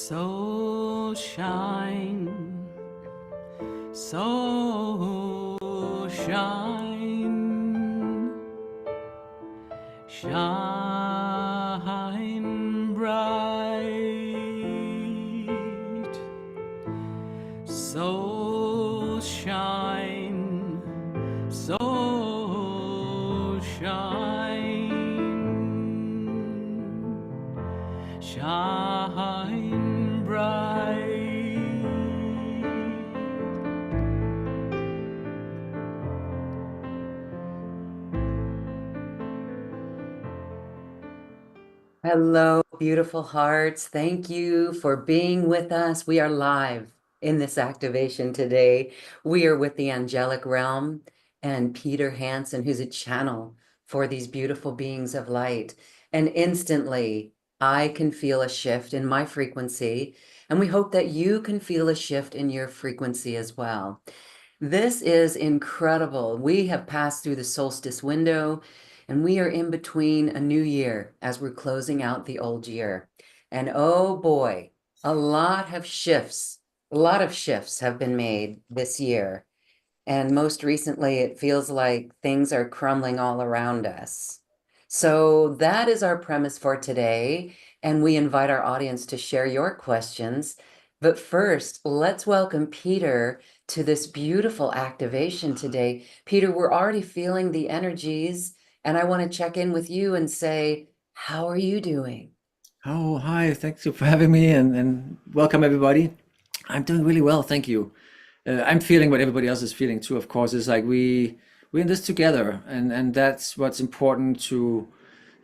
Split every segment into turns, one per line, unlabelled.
So shine, so shine, shine bright. So shine, so shine, shine bright.
Hello, beautiful hearts. Thank you for being with us. We are live in this activation today. We are with the angelic realm and Peter Hansen, who's a channel for these beautiful beings of light. And instantly, I can feel a shift in my frequency. And we hope that you can feel a shift in your frequency as well. This is incredible. We have passed through the solstice window and we are in between a new year as we're closing out the old year. And oh boy, a lot of shifts have been made this year. And most recently, it feels like things are crumbling all around us. So that is our premise for today. And we invite our audience to share your questions. But first, let's welcome Peter to this beautiful activation today. Peter, we're already feeling the energies, and I want to check in with you and say, how are you doing?
Oh, hi. Thank you for having me and welcome everybody. I'm doing really well, thank you. I'm feeling what everybody else is feeling too, of course. It's like we're in this together and that's what's important to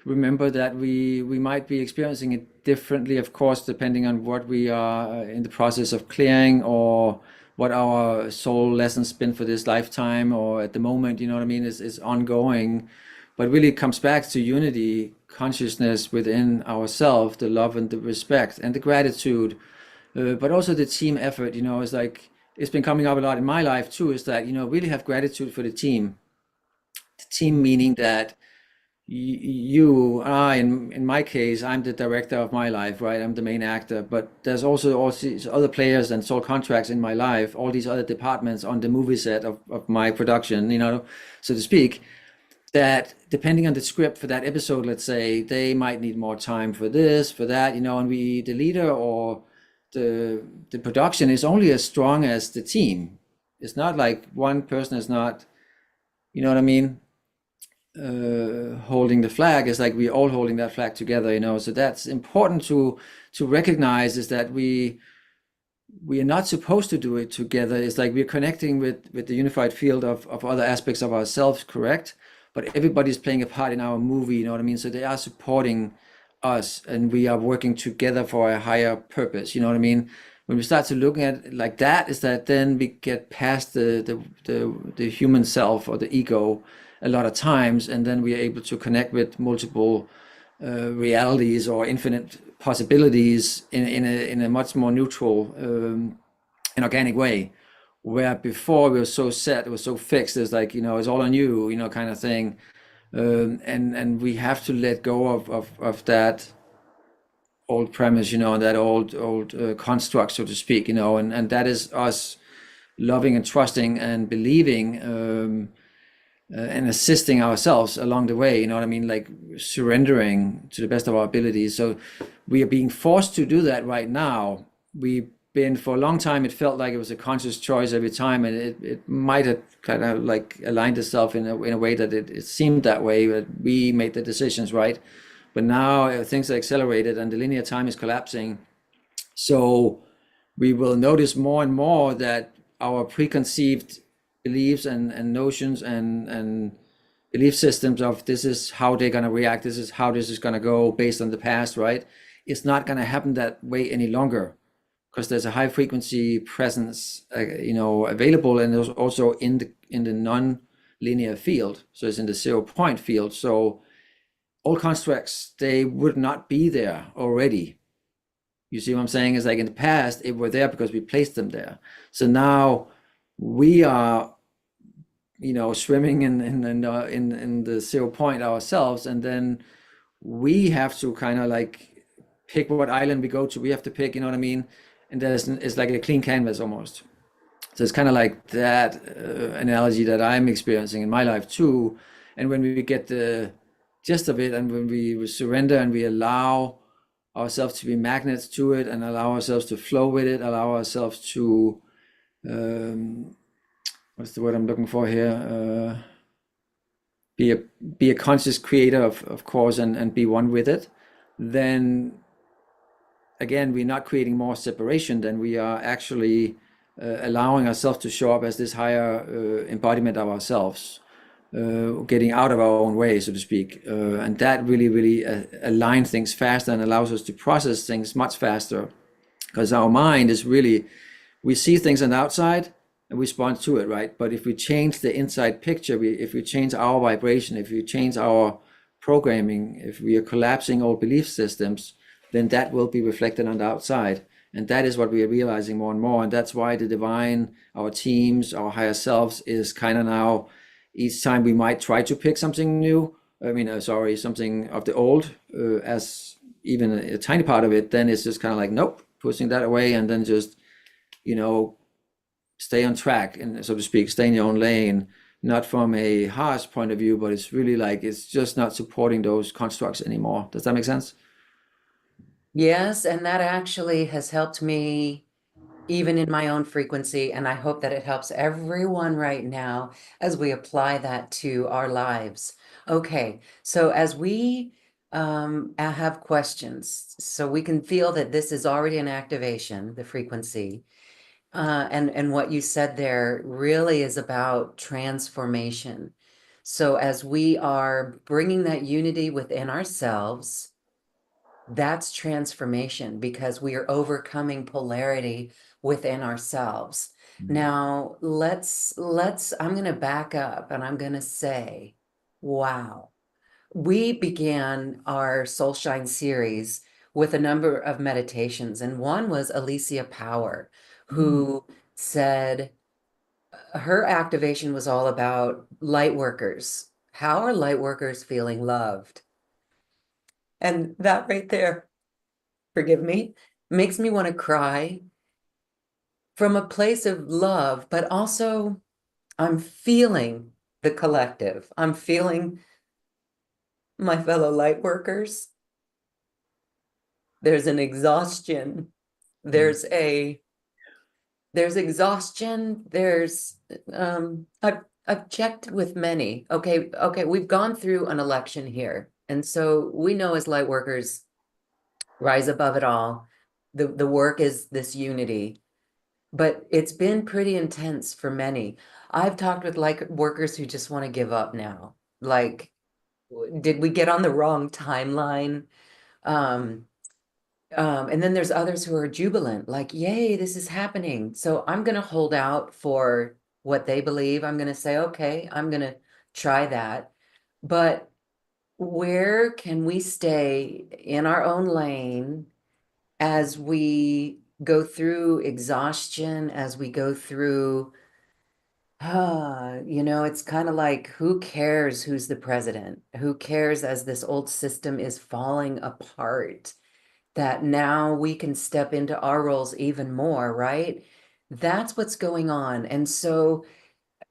remember that we might be experiencing it differently, of course, depending on what we are in the process of clearing or what our soul lessons been for this lifetime or at the moment, you know what I mean, is ongoing. But really it comes back to unity, consciousness within ourselves, the love and the respect and the gratitude, but also the team effort, is like it's been coming up a lot in my life too, is that, really have gratitude for the team. The team meaning that you, I, in my case, I'm the director of my life, right? I'm the main actor, but there's also all these other players and soul contracts in my life, all these other departments on the movie set of my production, so to speak, that depending on the script for that episode, let's say, they might need more time for this, for that, and the leader or the production is only as strong as the team. It's not like one person is not, you know what I mean, holding the flag. Is like we're all holding that flag together, so that's important to recognize, is that we are not supposed to do it together. It's like we're connecting with the unified field of other aspects of ourselves, correct? But everybody's playing a part in our movie, you know what I mean? So they are supporting us and we are working together for a higher purpose, you know what I mean? When we start to look at it like that, is that then we get past the human self or the ego a lot of times, and then we are able to connect with multiple realities or infinite possibilities in a much more neutral and organic way. Where before we were so set, it was so fixed, it's like, it's all on you, kind of thing. And we have to let go of that old premise, and that old construct, so to speak, and that is us loving and trusting and believing, and assisting ourselves along the way, you know what I mean? Like surrendering to the best of our abilities. So we are being forced to do that right now. We've been for a long time, it felt like it was a conscious choice every time, and it might have kind of like aligned itself in a way that it seemed that way, but we made the decisions, right? But now things are accelerated and the linear time is collapsing. So we will notice more and more that our preconceived beliefs and notions and belief systems of this is how they're going to react, this is how this is going to go based on the past, right? It's not going to happen that way any longer, because there's a high frequency presence, available, and there's also in the non-linear field. So it's in the 0 point field. So all constructs, they would not be there already. You see what I'm saying? Is like in the past, it were there because we placed them there. So now we are, swimming in the 0 point ourselves, and then we have to kind of like pick what island we go to. We have to pick, you know what I mean? And it's like a clean canvas almost. So it's kind of like that analogy that I'm experiencing in my life too. And when we get the gist of it, and when we surrender and we allow ourselves to be magnets to it, and allow ourselves to flow with it, allow ourselves to what's the word I'm looking for here? Be a conscious creator of course, and be one with it, then again, we're not creating more separation than we are actually allowing ourselves to show up as this higher embodiment of ourselves, getting out of our own way, so to speak. And that really, really aligns things faster and allows us to process things much faster. Because our mind is really, we see things on the outside and we respond to it, right? But if we change the inside picture, if we change our vibration, if we change our programming, if we are collapsing old belief systems, then that will be reflected on the outside. And that is what we are realizing more and more. And that's why the divine, our teams, our higher selves is kind of now, each time we might try to pick something new, something of the old, as even a tiny part of it, then it's just kind of like, nope, pushing that away, and then just, stay on track, and so to speak, stay in your own lane, not from a harsh point of view, but it's really like, it's just not supporting those constructs anymore. Does that make sense?
Yes, and that actually has helped me even in my own frequency, and I hope that it helps everyone right now as we apply that to our lives. Okay, so as we have questions, so we can feel that this is already an activation, the frequency, and what you said there really is about transformation. So as we are bringing that unity within ourselves, that's transformation, because we are overcoming polarity within ourselves. Now, I'm going to back up and I'm going to say, wow, we began our Soul Shine series with a number of meditations, and one was Alicia Power, who said her activation was all about light workers. How are light workers feeling loved? And that right there, forgive me, makes me want to cry from a place of love, but also I'm feeling the collective. I'm feeling my fellow light workers. There's an exhaustion. There's exhaustion. I've checked with many. Okay, we've gone through an election here. And so we know as light workers, rise above it all. The work is this unity, but it's been pretty intense for many. I've talked with like workers who just want to give up now. Like, did we get on the wrong timeline? And then there's others who are jubilant, like, yay, this is happening. So I'm going to hold out for what they believe. I'm going to say, okay, I'm going to try that. But where can we stay in our own lane as we go through exhaustion, as we go through, it's kind of like, who cares who's the president? Who cares as this old system is falling apart? That now we can step into our roles even more, right? That's what's going on. And so,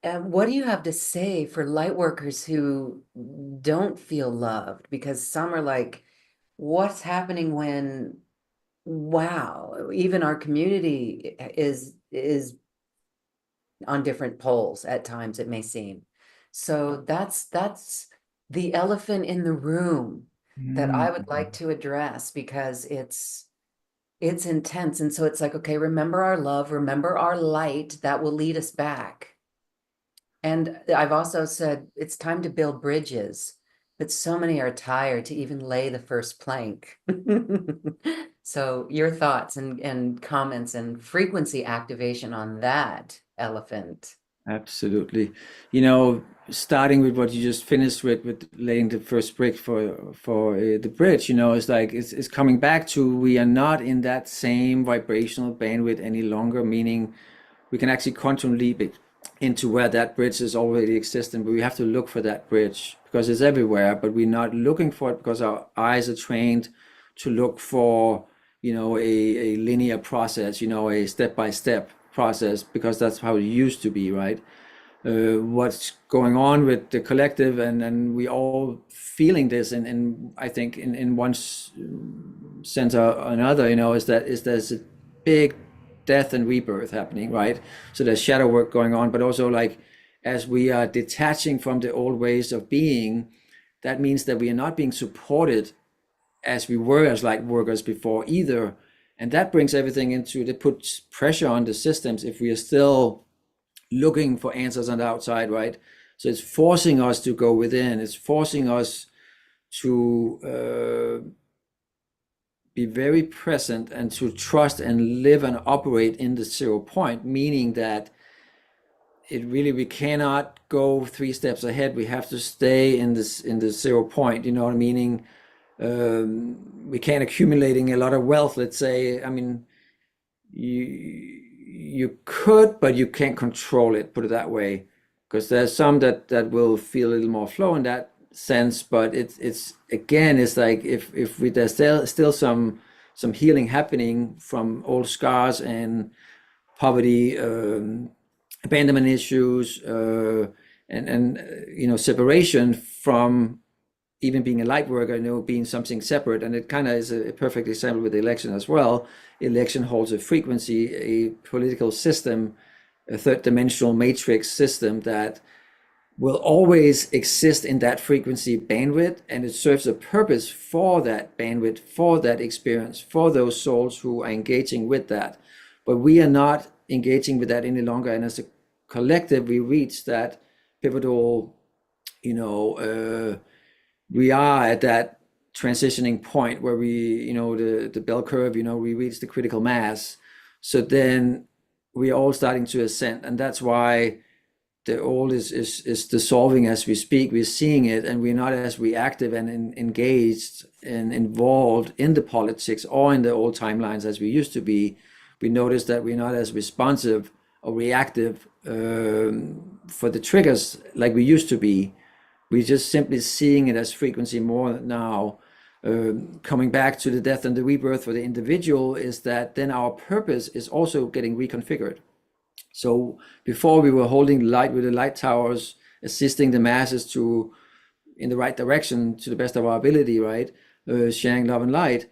what do you have to say for light workers who don't feel loved? Because some are like, what's happening when, wow, even our community is on different poles at times, it may seem. So that's the elephant in the room that I would like to address, because it's intense. And so it's like, okay, remember our love, remember our light, that will lead us back. And I've also said it's time to build bridges, but so many are tired to even lay the first plank. So your thoughts and comments and frequency activation on that elephant.
Absolutely. Starting with what you just finished with laying the first brick for the bridge, it's like it's coming back to, we are not in that same vibrational bandwidth any longer, meaning we can actually quantum leap it into where that bridge is already existing, but we have to look for that bridge because it's everywhere, but we're not looking for it because our eyes are trained to look for, a linear process, a step-by-step process, because that's how it used to be, right? What's going on with the collective, and we all feeling this, and I think in one sense or another, is that there's a big death and rebirth happening, right? So there's shadow work going on, but also like as we are detaching from the old ways of being, that means that we are not being supported as we were as light workers before either. And that brings everything that puts pressure on the systems if we are still looking for answers on the outside, right? So it's forcing us to go within. It's forcing us to be very present and to trust and live and operate in the 0 point, meaning that we cannot go 3 steps ahead. We have to stay in the 0 point, meaning we can't accumulating a lot of wealth, let's say. I mean, you could, but you can't control it, put it that way, because there's some that will feel a little more flow in that sense, but it's again, it's like if there's still some healing happening from old scars and poverty, abandonment issues, and separation from even being a light worker, being something separate. And it kind of is a perfect example with the election as well. Election holds a frequency, a political system, a third dimensional matrix system that will always exist in that frequency bandwidth, and it serves a purpose for that bandwidth, for that experience, for those souls who are engaging with that. But we are not engaging with that any longer, and as a collective, we reach that pivotal, we are at that transitioning point where we, the bell curve, we reach the critical mass. So then we are all starting to ascend, and that's why the old is dissolving as we speak. We're seeing it, and we're not as reactive and engaged and involved in the politics or in the old timelines as we used to be. We notice that we're not as responsive or reactive for the triggers like we used to be. We're just simply seeing it as frequency more now. Coming back to the death and the rebirth for the individual is that then our purpose is also getting reconfigured. So before we were holding light with the light towers, assisting the masses to in the right direction to the best of our ability, right? Sharing love and light.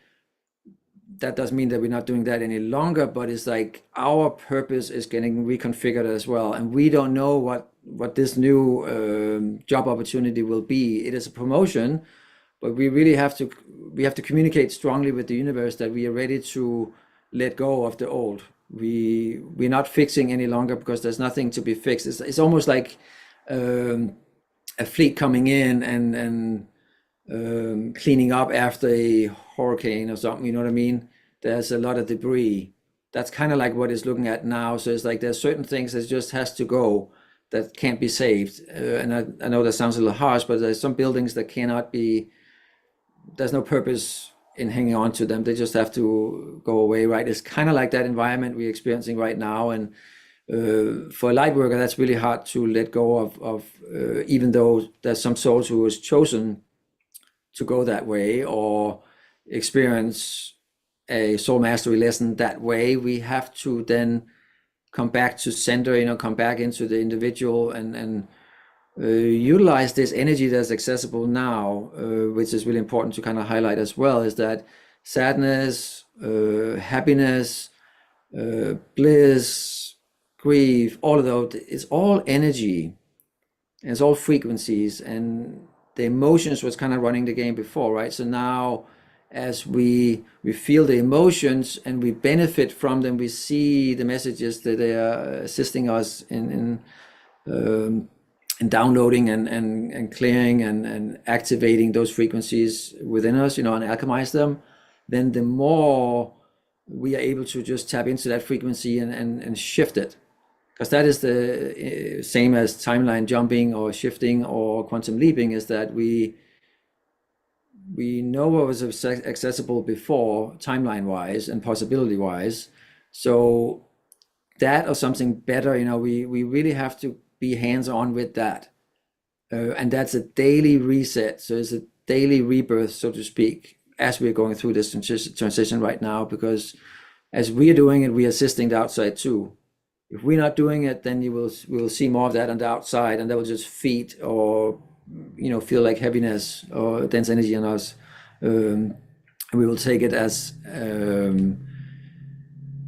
That doesn't mean that we're not doing that any longer, but it's like our purpose is getting reconfigured as well. And we don't know what this new job opportunity will be. It is a promotion, but we really have to communicate strongly with the universe that we are ready to let go of the old. We're not fixing any longer because there's nothing to be fixed. It's almost like a fleet coming in and cleaning up after a hurricane or something, you know what I mean? There's a lot of debris. That's kind of like what it's looking at now. So it's like there's certain things that just has to go, that can't be saved. And I know that sounds a little harsh, but there's some buildings that cannot be, there's no purpose in hanging on to them. They just have to go away, right? It's kind of like that environment we're experiencing right now. And for a light worker, that's really hard to let go of even though there's some souls who has chosen to go that way or experience a soul mastery lesson that way. We have to then come back to center, come back into the individual and utilize this energy that's accessible now, which is really important to kind of highlight as well, is that sadness, happiness, bliss, grief, all of those, it's all energy, and it's all frequencies, and the emotions was kind of running the game before, right? So now as we feel the emotions and we benefit from them, we see the messages that they are assisting us in downloading and clearing and activating those frequencies within us, and alchemize them, then the more we are able to just tap into that frequency and shift it. Because that is the same as timeline jumping or shifting or quantum leaping, is that we know what was accessible before, timeline-wise and possibility-wise. So that or something better, we really have to be hands-on with that. And that's a daily reset. So it's a daily rebirth, so to speak. as we're going through this transition right now, because as we are doing it, we are assisting the outside too. If we're not doing it, then we will see more of that on the outside, and that will just feed or feel like heaviness or dense energy on us. We will take it as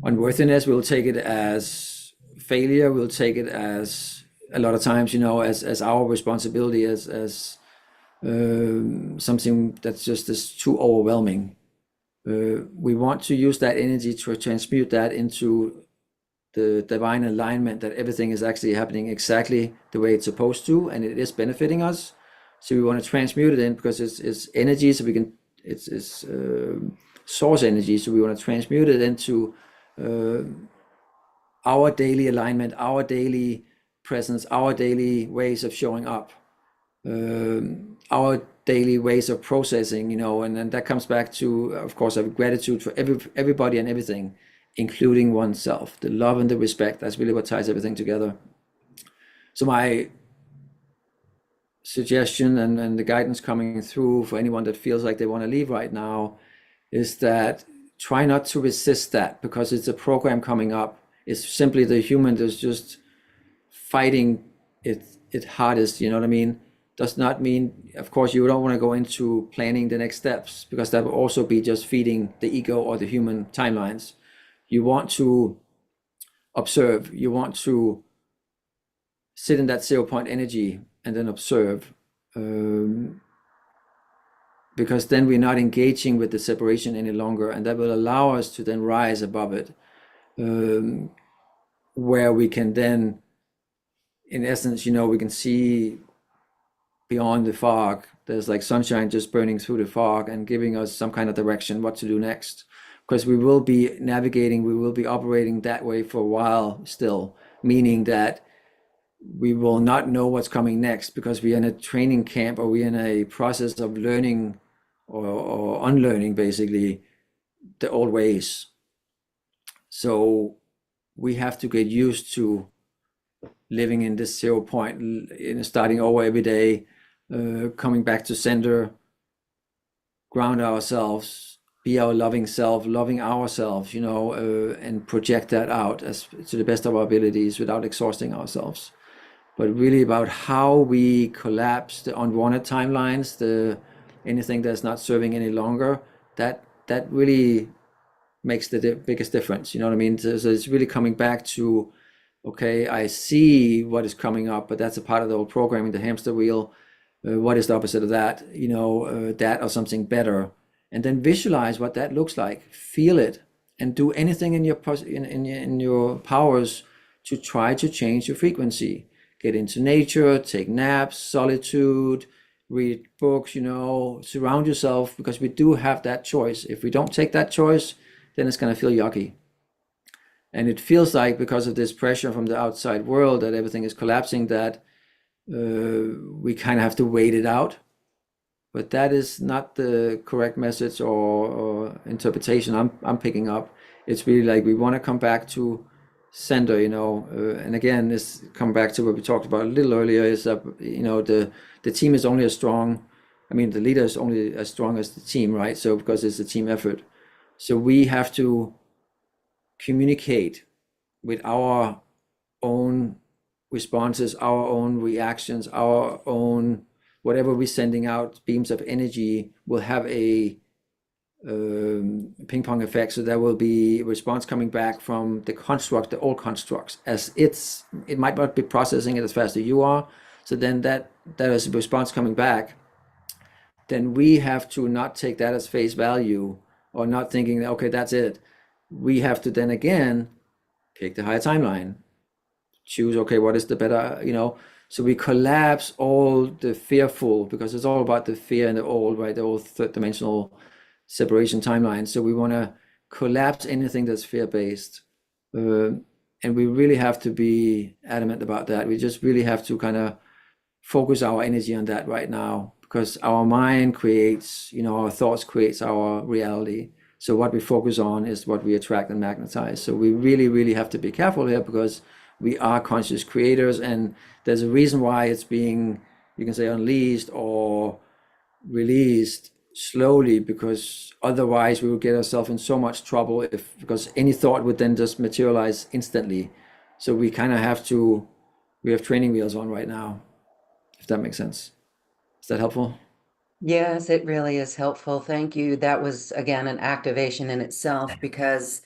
unworthiness. We'll take it as failure. We'll take it as a lot of times, as our responsibility, as something that's just is too overwhelming. We want to use that energy to transmute that into the divine alignment, that everything is actually happening exactly the way it's supposed to, and it is benefiting us. So we want to transmute it in, because it's energy, so it's source energy. So we want to transmute it into our daily alignment, our daily presence, our daily ways of showing up, our daily ways of processing, and then that comes back to, of course, I have gratitude for everybody and everything, including oneself. The love and the respect, that's really what ties everything together. So my suggestion and the guidance coming through for anyone that feels like they want to leave right now is that try not to resist that, because it's a program coming up. It's simply the human that's just fighting it hardest, you know what I mean? Does not mean, of course, you don't want to go into planning the next steps, because that will also be just feeding the ego or the human timelines. You want to observe, you want to sit in that 0 point energy and then observe, because then we're not engaging with the separation any longer, and that will allow us to then rise above it, where we can then, in essence, we can see beyond the fog. There's like sunshine just burning through the fog and giving us some kind of direction what to do next, because we will be navigating, we will be operating that way for a while still, meaning that we will not know what's coming next, because we're in a training camp, or we're in a process of learning or unlearning, basically, the old ways. So we have to get used to living in this 0 point, starting over every day, coming back to center, ground ourselves, be our loving self, loving ourselves, and project that out as to the best of our abilities without exhausting ourselves. But really about how we collapse the unwanted timelines, anything that's not serving any longer, that really makes the biggest difference. You know what I mean? So it's really coming back to, okay, I see what is coming up, but that's a part of the whole programming, the hamster wheel. What is the opposite of that? That or something better, and then visualize what that looks like. Feel it, and do anything in your powers to try to change your frequency. Get into nature, take naps, solitude, read books, surround yourself, because we do have that choice. If we don't take that choice, then it's going to feel yucky. And it feels like, because of this pressure from the outside world that everything is collapsing, that we kind of have to wait it out. But that is not the correct message or interpretation I'm picking up. It's really like we want to come back to center, and again, this come back to what we talked about a little earlier, is that the team is only as strong, the leader is only as strong as the team, right? So because it's a team effort, so we have to communicate with our own responses, our own reactions, our own whatever we're sending out, beams of energy will have a ping pong effect. So there will be a response coming back from the old constructs, as it might not be processing it as fast as you are. So then that is a response coming back. Then we have to not take that as face value, or not thinking that, okay, that's it. We have to then again pick the higher timeline, choose, okay, what is the better, so we collapse all the fearful, because it's all about the fear and the old, right? The old third dimensional separation timeline. So we want to collapse anything that's fear-based, and we really have to be adamant about that. We just really have to kind of focus our energy on that right now, because our mind creates, our thoughts creates our reality. So what we focus on is what we attract and magnetize. So we really, really have to be careful here, because we are conscious creators, and there's a reason why it's being, you can say, unleashed or released slowly, because otherwise we would get ourselves in so much trouble, if because any thought would then just materialize instantly. So we kind of have to, we have training wheels on right now, if that makes sense. Is that helpful?
Yes, it really is helpful. Thank you. That was, again, an activation in itself because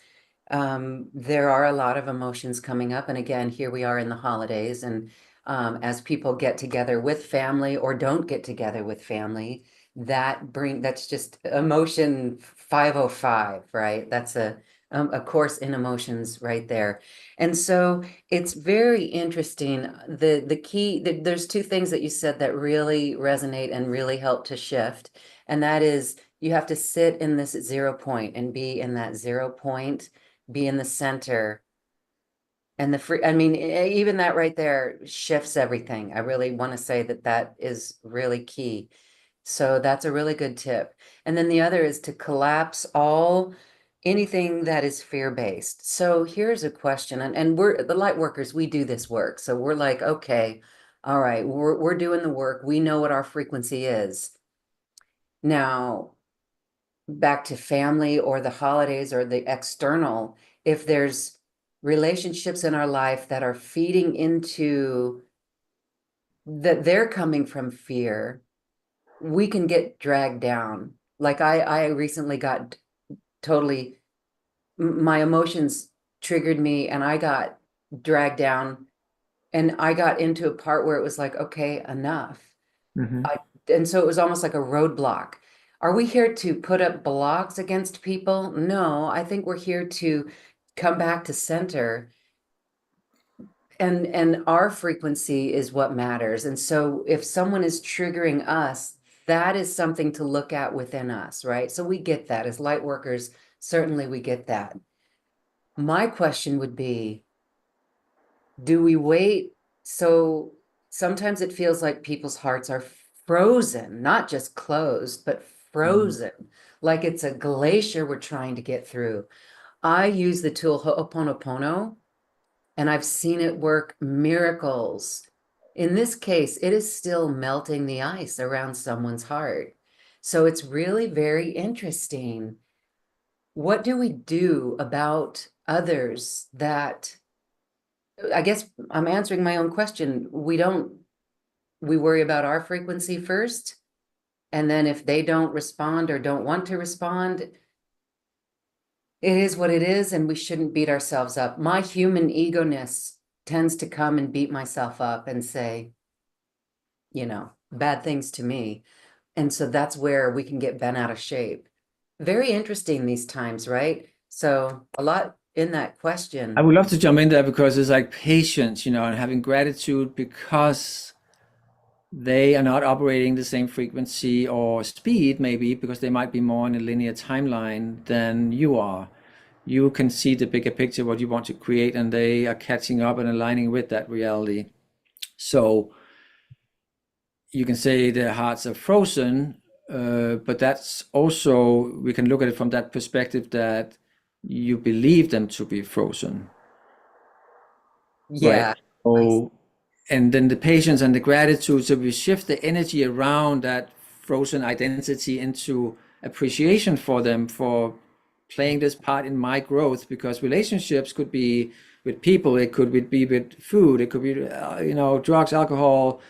there are a lot of emotions coming up. And again, here we are in the holidays. And as people get together with family or don't get together with family, that's just emotion 505, right? That's a course in emotions right there. And so it's very interesting. The key, there's two things that you said that really resonate and really help to shift. And that is you have to sit in this 0 point and be in that 0 point, be in the center. And the free, I mean, even that right there shifts everything. I really want to say that that is really key. So that's a really good tip. And then the other is to collapse anything that is fear-based. So here's a question, and we're the light workers, we do this work. So we're like, okay, all right, we're doing the work. We know what our frequency is. Now, back to family or the holidays or the external, if there's relationships in our life that are feeding into that they're coming from fear, we can get dragged down. Like I recently got totally, my emotions triggered me and I got dragged down and I got into a part where it was like, okay, enough.
Mm-hmm.
And so it was almost like a roadblock. Are we here to put up blocks against people? No, I think we're here to come back to center, and our frequency is what matters. And so if someone is triggering us, that is something to look at within us, right? So we get that as light workers, certainly we get that. My question would be, do we wait? So sometimes it feels like people's hearts are frozen, not just closed, but frozen, like it's a glacier we're trying to get through. I use the tool Ho'oponopono, and I've seen it work miracles. In this case, it is still melting the ice around someone's heart. So it's really very interesting. What do we do about others that, I guess I'm answering my own question. We worry about our frequency first. And then if they don't respond or don't want to respond, it is what it is. And we shouldn't beat ourselves up. My human ego-ness tends to come and beat myself up and say, bad things to me. And so that's where we can get bent out of shape. Very interesting these times, right? So a lot in that
I
question.
would love to jump in there because it's like patience, and having gratitude because they are not operating the same frequency or speed, maybe because they might be more in a linear timeline than you are. You can see the bigger picture, what you want to create, and they are catching up and aligning with that reality. So you can say their hearts are frozen, but that's also, we can look at it from that perspective that you believe them to be frozen, right?
Yeah.
So, and then the patience and the gratitude. So we shift the energy around that frozen identity into appreciation for them for playing this part in my growth, because relationships could be with people, it could be with food, it could be, drugs, alcohol,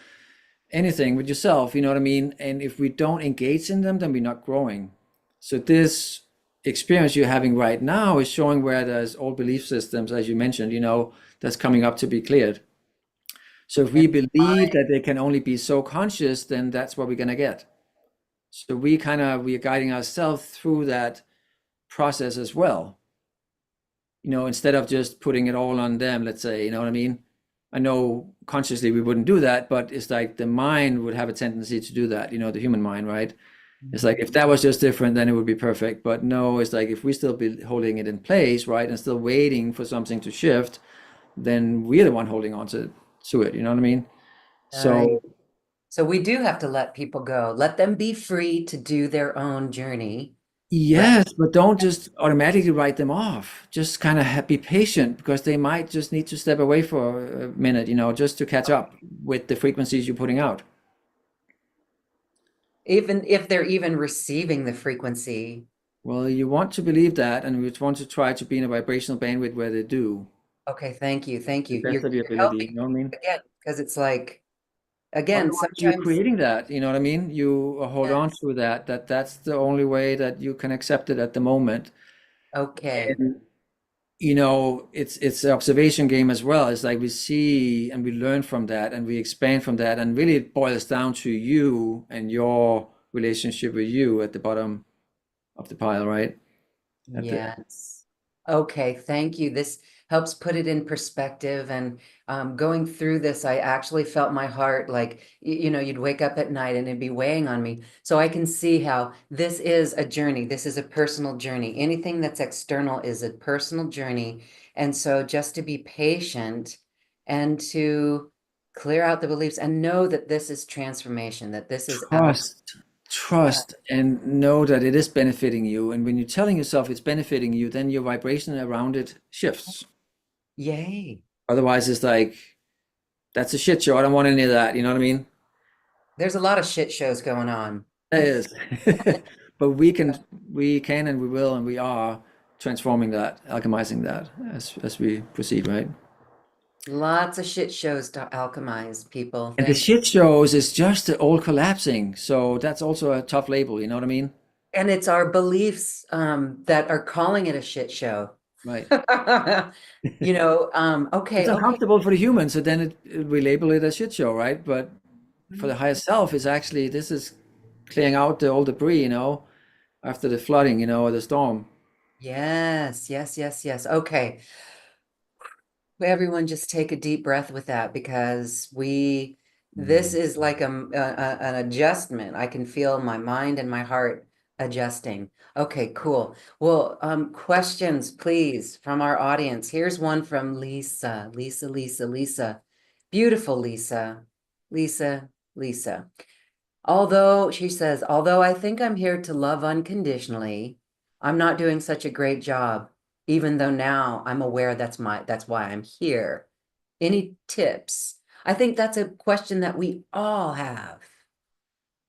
anything with yourself, you know what I mean? And if we don't engage in them, then we're not growing. So this experience you're having right now is showing where there's old belief systems, as you mentioned, that's coming up to be cleared. So if we believe that they can only be so conscious, then that's what we're going to get. So we are guiding ourselves through that process as well. Instead of just putting it all on them, let's say, you know what I mean? I know consciously we wouldn't do that, but it's like the mind would have a tendency to do that, the human mind, right? It's like if that was just different, then it would be perfect. But no, it's like if we still be holding it in place, right, and still waiting for something to shift, then we're the one holding on to it. You know what I mean?
Right.
So
So we do have to let people go, let them be free to do their own journey. Right.
yes, but don't just automatically write them off. Just kind of be patient, because they might just need to step away for a minute, just to catch up with the frequencies you're putting out.
Even if they're even receiving the frequency.
Well, you want to believe that, and we want to try to be in a vibrational bandwidth where they do,
Okay, thank you. Thank
the
you.
best of your
You're
ability.
helping
You know what I mean?
again, because it's like, again,
Otherwise, you're
sometimes,
creating that. You know what I mean? You hold on
yes.
to that. That's the only way that you can accept it at the moment.
Okay.
And it's an observation game as well. It's like we see and we learn from that and we expand from that, and really it boils down to you and your relationship with you at the bottom of the pile, right? At the
Yes. Okay, thank you. This helps put it in perspective. And going through this, I actually felt my heart like, you'd wake up at night and it'd be weighing on me. So I can see how this is a journey. This is a personal journey. Anything that's external is a personal journey. And so just to be patient and to clear out the beliefs and know that this is transformation, that this is absolutely,
trust, trust, and know that it is benefiting you. And when you're telling yourself it's benefiting you, then your vibration around it shifts.
yay.
Otherwise, it's like, that's a shit show. I don't want any of that. You know what I mean?
There's a lot of shit shows going on.
It is. But we can, and we will, and we are transforming that, alchemizing that as we proceed, right?
Lots of shit shows to alchemize, people.
And the
Thank.
shit shows is just the all collapsing. So that's also a tough label, you know what I mean?
And it's our beliefs that are calling it a shit show.
Right. It's
Okay, okay.
uncomfortable for the human, so then we label it a shit show, right? But for the higher self, is actually this is clearing out the old debris, after the flooding, or the storm.
Yes, yes, yes, yes. Okay. Everyone just take a deep breath with that because this
Mm.
is like an adjustment. I can feel my mind and my heart adjusting. Okay, cool. Well, questions, please, from our audience. Here's one from Lisa. Lisa. Beautiful Lisa. Lisa. She says, although I think I'm here to love unconditionally, I'm not doing such a great job, even though now I'm aware that's why I'm here. Any tips? I think that's a question that we all have.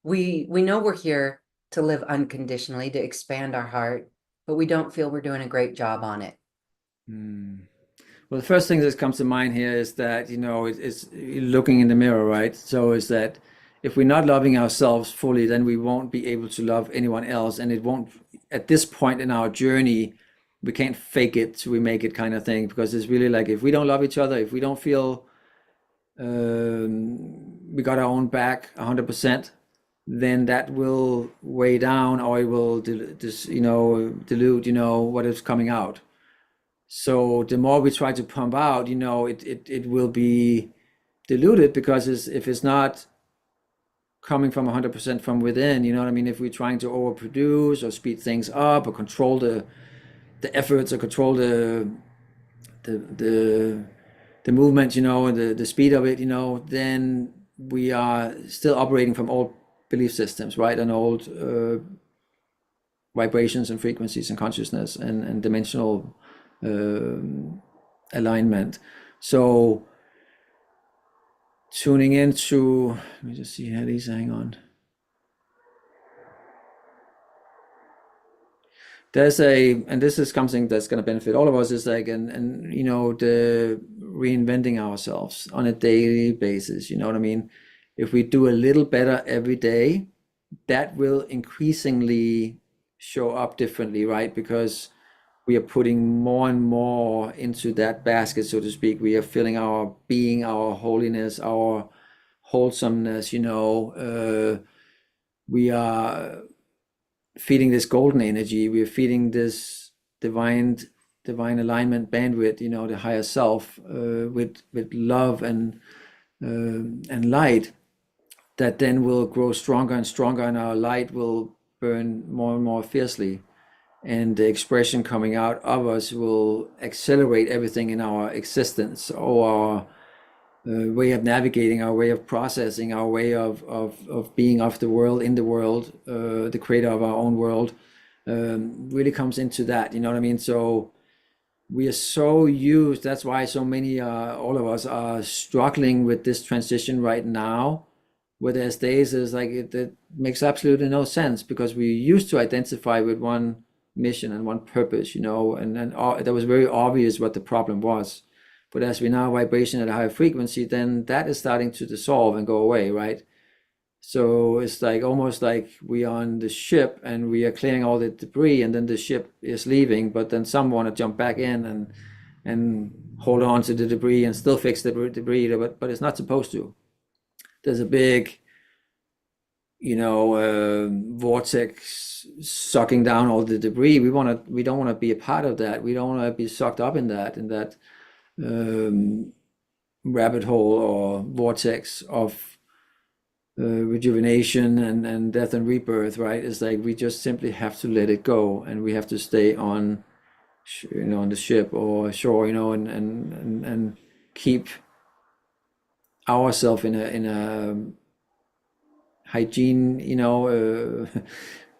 We know we're here to live unconditionally, to expand our heart, but we don't feel we're doing a great job on it.
Mm. Well, the first thing that comes to mind here is that, it's looking in the mirror, right? So is that if we're not loving ourselves fully, then we won't be able to love anyone else. And it won't, at this point in our journey, we can't fake it till we make it kind of thing. Because it's really like if we don't love each other, if we don't feel we got our own back 100%, then that will weigh down, or it will dilute, what is coming out. So the more we try to pump out, it will be diluted because if it's not coming from 100% from within, you know what I mean? If we're trying to overproduce or speed things up or control the efforts or control the the the movement, and the speed of it, then we are still operating from old belief systems, right? And old vibrations and frequencies and consciousness and dimensional alignment. So tuning into, let me just see here, Lisa, hang on. And this is something that's going to benefit all of us, is like, and the reinventing ourselves on a daily basis, you know what I mean? If we do a little better every day, that will increasingly show up differently, right? Because we are putting more and more into that basket, so to speak. We are filling our being, our holiness, our wholesomeness, we are feeding this golden energy. We are feeding this divine alignment bandwidth, the higher self, with love and light, that then will grow stronger and stronger, and our light will burn more and more fiercely, and the expression coming out of us will accelerate everything in our existence, or our way of navigating, our way of processing, our way of being of the world, in the world, the creator of our own world, really comes into that, you know what I mean? So we are so used, that's why so many, all of us are struggling with this transition right now, where there's days is like it makes absolutely no sense because we used to identify with one mission and one purpose, and that was very obvious what the problem was. But as we now vibration at a higher frequency, then that is starting to dissolve and go away, right? So it's like almost like we are on the ship and we are clearing all the debris, and then the ship is leaving, but then some want to jump back in and hold on to the debris and still fix the debris, but it's not supposed to. There's a big, vortex sucking down all the debris. We don't want to be a part of that. We don't want to be sucked up in that rabbit hole or vortex of rejuvenation and death and rebirth, right? It's like we just simply have to let it go, and we have to stay on, on the ship or shore, and keep ourselves in a hygiene,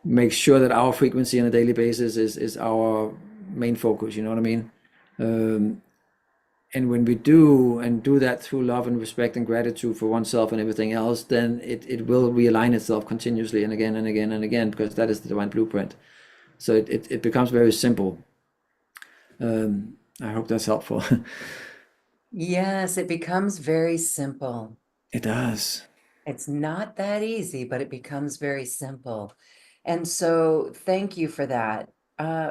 make sure that our frequency on a daily basis is our main focus, you know what I mean? And when we do that through love and respect and gratitude for oneself and everything else, then it will realign itself continuously and again and again and again, because that is the divine blueprint. So it becomes very simple. I hope that's helpful.
Yes, it becomes very simple.
It does.
It's not that easy, but it becomes very simple. And so thank you for that.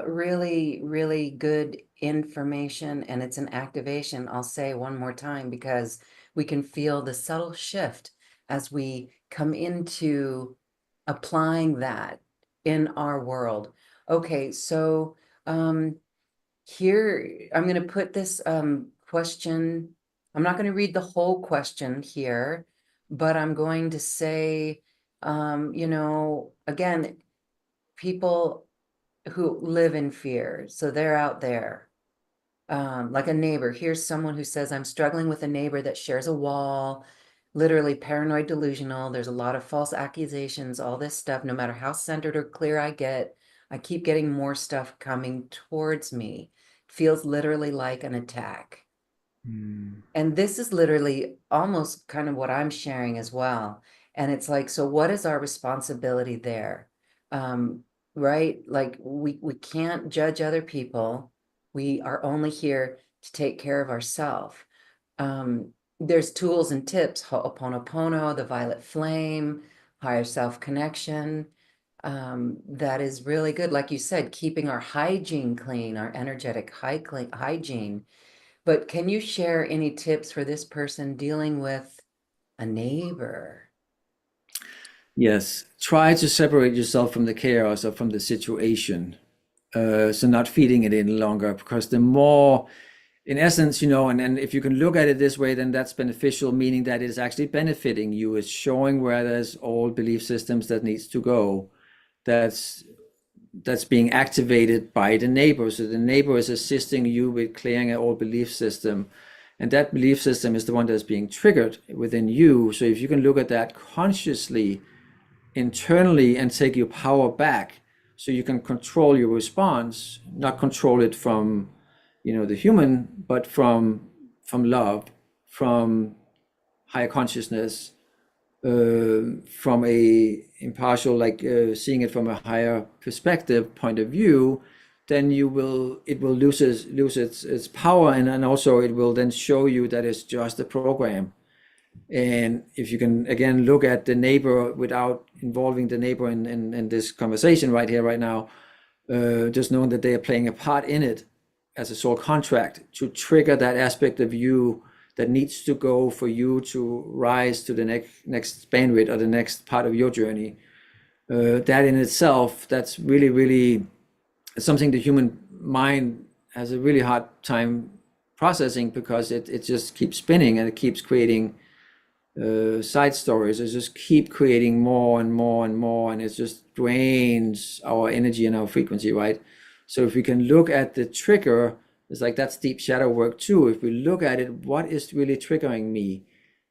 Really, really good information. And it's an activation. I'll say one more time, because we can feel the subtle shift as we come into applying that in our world. Okay, so here I'm going to put this question. I'm not going to read the whole question here, but I'm going to say, again, people who live in fear, so they're out there. Like a neighbor. Here's someone who says, I'm struggling with a neighbor that shares a wall, literally paranoid delusional. There's a lot of false accusations, all this stuff. No matter how centered or clear I get, I keep getting more stuff coming towards me. Feels literally like an attack. And this is literally almost kind of what I'm sharing as well. And it's like, so what is our responsibility there? Right? Like we can't judge other people. We are only here to take care of ourselves. There's tools and tips, Ho'oponopono, the violet flame, higher self connection. That is really good. Like you said, keeping our hygiene clean, our energetic hygiene. But can you share any tips for this person dealing with a neighbor?
Yes, try to separate yourself from the chaos or from the situation. So not feeding it in longer, because the more, in essence, and if you can look at it this way, then that's beneficial, meaning that it's actually benefiting you. It's showing where there's old belief systems that needs to go. That's being activated by the neighbor. So the neighbor is assisting you with clearing an old belief system. And that belief system is the one that's being triggered within you. So if you can look at that consciously, internally, and take your power back, so you can control your response, not control it from, the human, but from love, from higher consciousness, from a impartial, like seeing it from a higher perspective point of view, then it will lose its power, and also it will then show you that it's just a program. And if you can again look at the neighbor without involving the neighbor in this conversation right here, right now, just knowing that they are playing a part in it as a soul contract to trigger that aspect of you that needs to go for you to rise to the next bandwidth or the next part of your journey. That in itself, that's really, really something the human mind has a really hard time processing, because it just keeps spinning and it keeps creating side stories. It just keep creating more and more and more, and it just drains our energy and our frequency, right? So if we can look at the trigger, it's like that's deep shadow work too. If we look at it, what is really triggering me?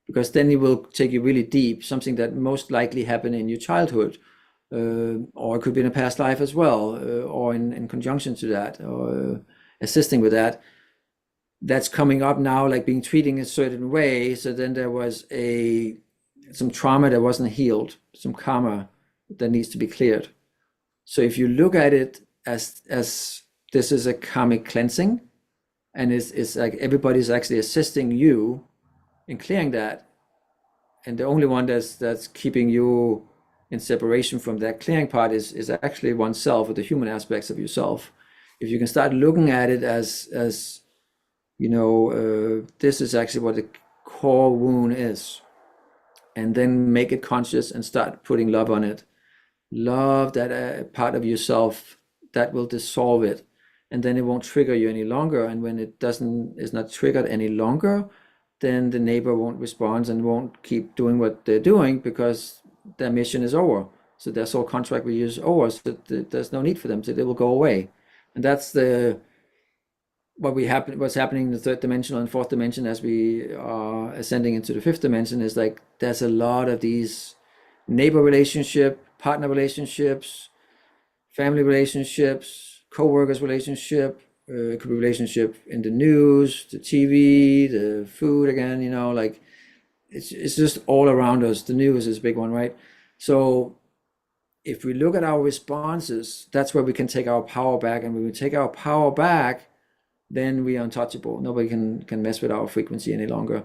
Because then it will take you really deep, something that most likely happened in your childhood, or it could be in a past life as well, or in conjunction to that, or assisting with that. That's coming up now, like being treated a certain way. So then there was a some trauma that wasn't healed, some karma that needs to be cleared. So if you look at it as this is a karmic cleansing, and it's like everybody's actually assisting you in clearing that, and the only one that's keeping you in separation from that clearing part is actually oneself, or the human aspects of yourself. If you can start looking at it as this is actually what the core wound is, and then make it conscious and start putting love on it. Love that part of yourself that will dissolve it, and then it won't trigger you any longer. And when it is not triggered any longer, then the neighbor won't respond and won't keep doing what they're doing, because their mission is over. So their soul contract with you is over. So there's no need for them. So they will go away. And that's what's happening in the third dimension and fourth dimension as we are ascending into the fifth dimension, is like there's a lot of these neighbor relationship, partner relationships, family relationships, co-workers relationship, it could be relationship in the news, the TV, the food again, like it's just all around us. The news is a big one, right? So if we look at our responses, that's where we can take our power back. And when we take our power back, then we are untouchable. Nobody can mess with our frequency any longer.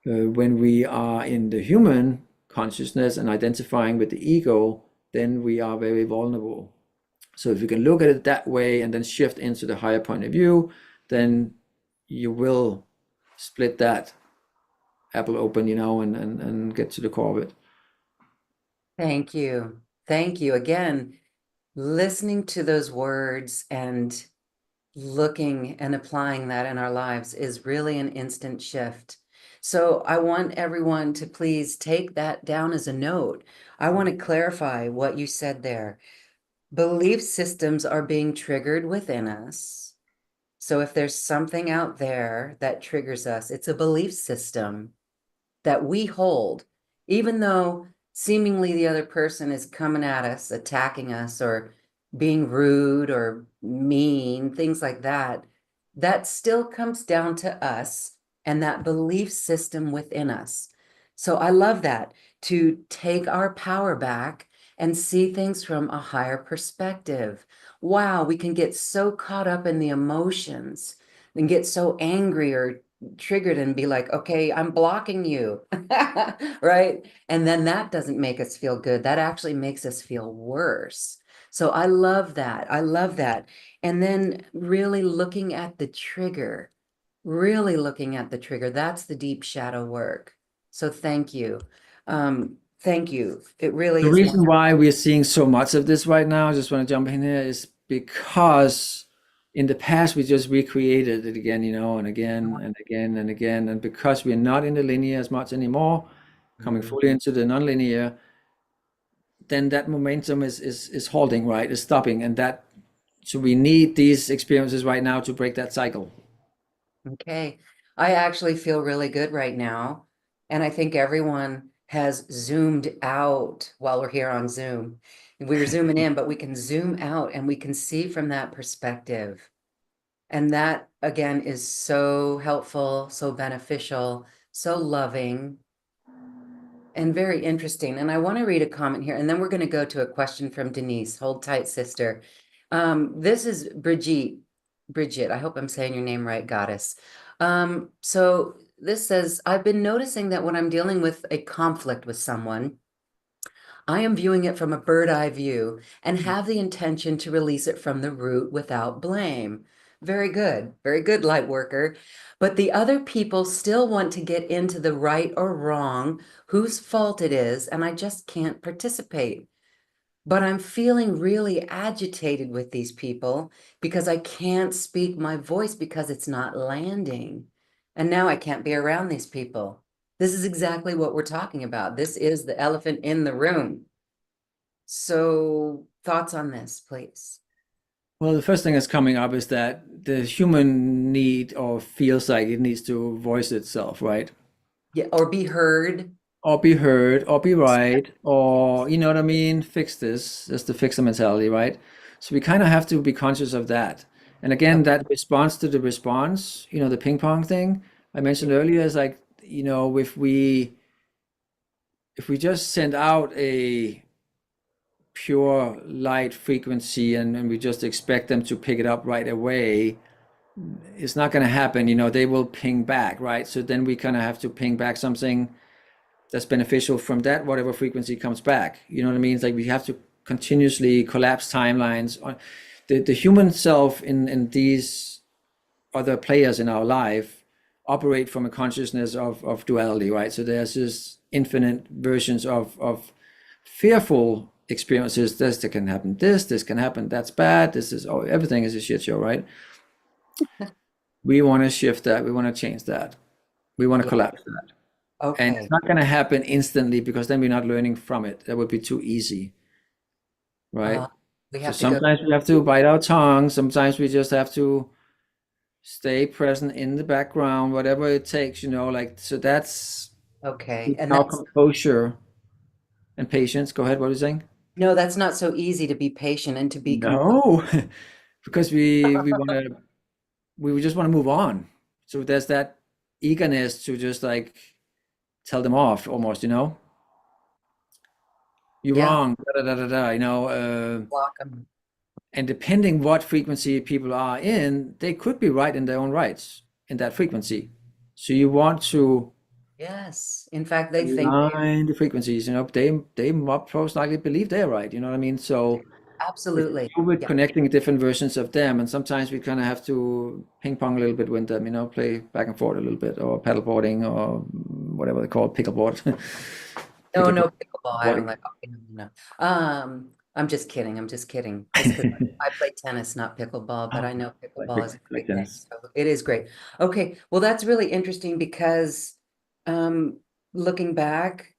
When we are in the human consciousness and identifying with the ego, then we are very vulnerable. So if you can look at it that way and then shift into the higher point of view, then you will split that apple open, and get to the core of it.
Thank you. Thank you. Again, listening to those words and looking and applying that in our lives is really an instant shift. So I want everyone to please take that down as a note. I want to clarify what you said there. Belief systems are being triggered within us. So if there's something out there that triggers us, it's a belief system that we hold, even though seemingly the other person is coming at us, attacking us, or being rude or mean, things like that, that still comes down to us and that belief system within us. So I love that, to take our power back and see things from a higher perspective. Wow, we can get so caught up in the emotions and get so angry or triggered and be like, okay, I'm blocking you, right? And then that doesn't make us feel good. That actually makes us feel worse. So I love that. I love that. And then really looking at the trigger, that's the deep shadow work. So thank you. Thank you. It really
The
is
reason
wonderful.
why we're seeing so much of this right now, I just want to jump in here, is because in the past we just recreated it again, and again and again and again. And because we're not in the linear as much anymore, coming fully into the nonlinear, then that momentum is halting, right? Is stopping. So we need these experiences right now to break that cycle.
Okay. I actually feel really good right now. And I think everyone has zoomed out while we're here on Zoom. We're zooming in, but we can zoom out and we can see from that perspective. And that, again, is so helpful, so beneficial, so loving, and very interesting. And I want to read a comment here, and then we're going to go to a question from Denise. Hold tight, sister. This is Brigitte. Bridget, I hope I'm saying your name right, goddess. So this says, I've been noticing that when I'm dealing with a conflict with someone, I am viewing it from a bird eye view and have the intention to release it from the root without blame. Very good, light worker. But the other people still want to get into the right or wrong, whose fault it is, and I just can't participate. But I'm feeling really agitated with these people because I can't speak my voice because it's not landing. And now I can't be around these people. This is exactly what we're talking about. This is the elephant in the room. So, thoughts on this, please?
Well, the first thing that's coming up is that the human need, or feels like it needs to voice itself, right?
Yeah, or be heard.
Or be heard, or be right, or you know what I mean? Fix this. That's the fixer mentality, right? So we kind of have to be conscious of that. And again,
Okay.
that response to the response, the ping pong thing I mentioned earlier is like, if we if we just send out a pure light frequency and we just expect them to pick it up right away, it's not going to happen. They will ping back, right? So then we kind of have to ping back something that's beneficial from that, whatever frequency comes back. You know what I mean? It's like we have to continuously collapse timelines. The human self in these other players in our life operate from a consciousness of duality, right? So there's just infinite versions of fearful experiences. This that can happen, this can happen, that's bad, this is, oh, everything is a shit show, right? We want to shift that, we want to change that, we want to
Yeah.
collapse that. And it's
Okay.
not going to happen instantly because then we're not learning from it. That would be too easy,
Uh,
right?
we
So
have to go.
sometimes we have to bite our tongue. Sometimes we just have to stay present in the background, whatever it takes, like, so that's
Okay. And
our
that's
composure and patience. Go ahead, what are you saying?
no, that's not so easy to be patient and to be composed.
No, because we just want to move on. So there's that eagerness to just like tell them off almost. You're
Yeah.
wrong, da da da da da,
Block 'em.
and depending what frequency people are in, they could be right in their own rights in that frequency. So you want to
Yes. In fact, they think they
align the frequencies. They most likely believe they're right. You know what I mean? So it's
absolutely.
with
Yeah.
connecting different versions of them, and sometimes we kind of have to ping pong a little bit with them. Play back and forth a little bit, or paddleboarding, or whatever they call it, pickleboard,
No,
pickleboard.
no pickleball. I don't like. Okay, no, no. I'm just kidding. I'm just kidding. Just because I play tennis, not pickleball, but I know pickleball is a
Like
great thing.
tennis.
So it is great. Okay. Well, that's really interesting because um, looking back,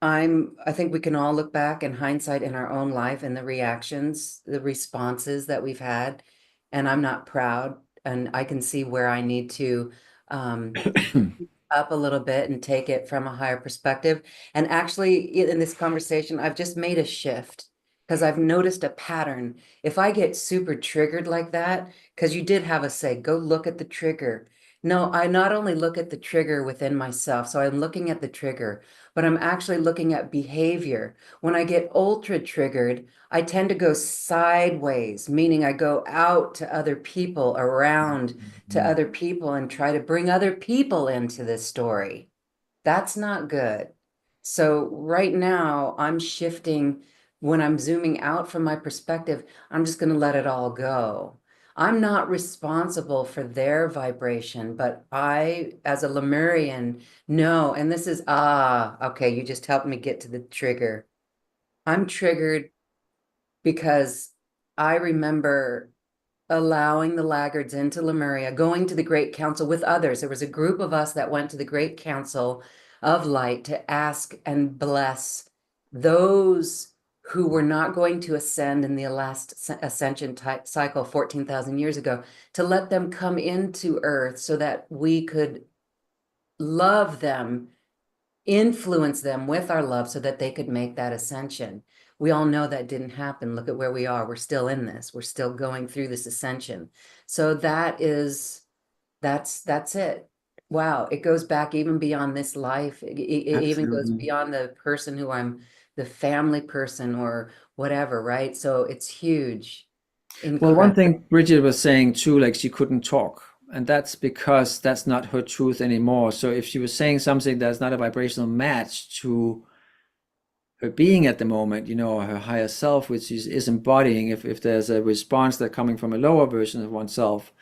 I think we can all look back in hindsight in our own life and the reactions, the responses that we've had. And I'm not proud. And I can see where I need to um, up a little bit and take it from a higher perspective. And actually, in this conversation, I've just made a shift because I've noticed a pattern. If I get super triggered like that, because you did have us say, go look at the trigger. No, I not only look at the trigger within myself, so I'm looking at the trigger, but I'm actually looking at behavior. When I get ultra triggered, I tend to go sideways, meaning I go out to other people, around to other people, and try to bring other people into this story. That's not good. So right now I'm shifting. When I'm zooming out from my perspective, I'm just going to let it all go. I'm not responsible for their vibration, but I, as a Lemurian, know, and this is, okay, you just helped me get to the trigger. I'm triggered because I remember allowing the laggards into Lemuria, going to the Great Council with others. There was a group of us that went to the Great Council of Light to ask and bless those who were not going to ascend in the last ascension cycle 14,000 years ago, to let them come into Earth so that we could love them, influence them with our love so that they could make that ascension. We all know that didn't happen. Look at where we are. We're still in this. We're still going through this ascension. So that's it. Wow, it goes back even beyond this life. It even goes
Absolutely.
beyond the person who I'm, the family person or whatever, right? So it's huge,
Well, one
incredible.
thing Bridget was saying too, like she couldn't talk, and that's because that's not her truth anymore. So if she was saying something that's not a vibrational match to her being at the moment, her higher self, which is embodying, if there's a response that coming from a lower version of oneself,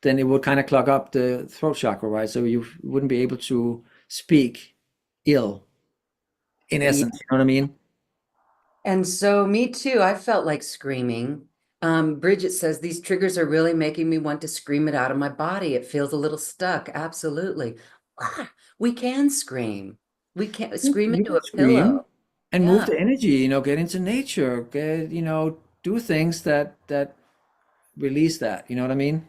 then it would kind of clog up the throat chakra, right? So you wouldn't be able to speak ill, in essence. You know what I mean?
And so, me too, I felt like screaming. Bridget says these triggers are really making me want to scream it out of my body. It feels a little stuck. Absolutely. We can scream. We can scream
You
into
can
a
scream
pillow.
and move
Yeah.
the energy, get into nature, do things that release that, you know what I mean?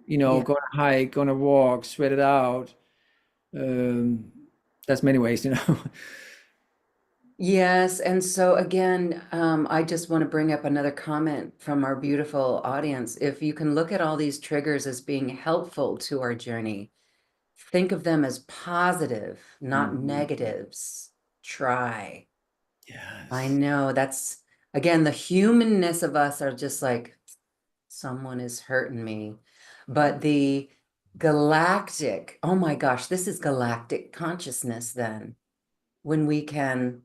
Yeah.
Go on a hike, go on a walk, sweat it out. Um, that's many ways.
Yes. And so, again, I just want to bring up another comment from our beautiful audience. If you can look at all these triggers as being helpful to our journey, think of them as positive, not
Mhm.
negatives. try. I
Yes.
know that's again the humanness of us are just like someone is hurting me. But the galactic, oh my gosh, this is galactic consciousness then. When we can,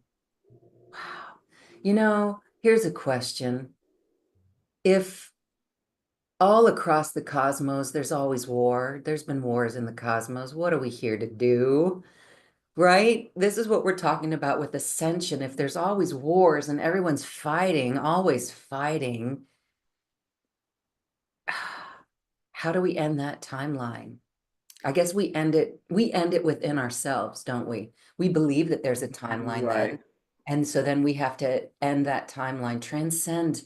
wow. Here's a question. If all across the cosmos, there's always war, there's been wars in the cosmos, what are we here to do? Right? This is what we're talking about with ascension. If there's always wars and everyone's fighting, always fighting, how do we end that timeline? I guess we end it within ourselves, don't we? We believe that there's a timeline
Right.
then. And so then we have to end that timeline, transcend,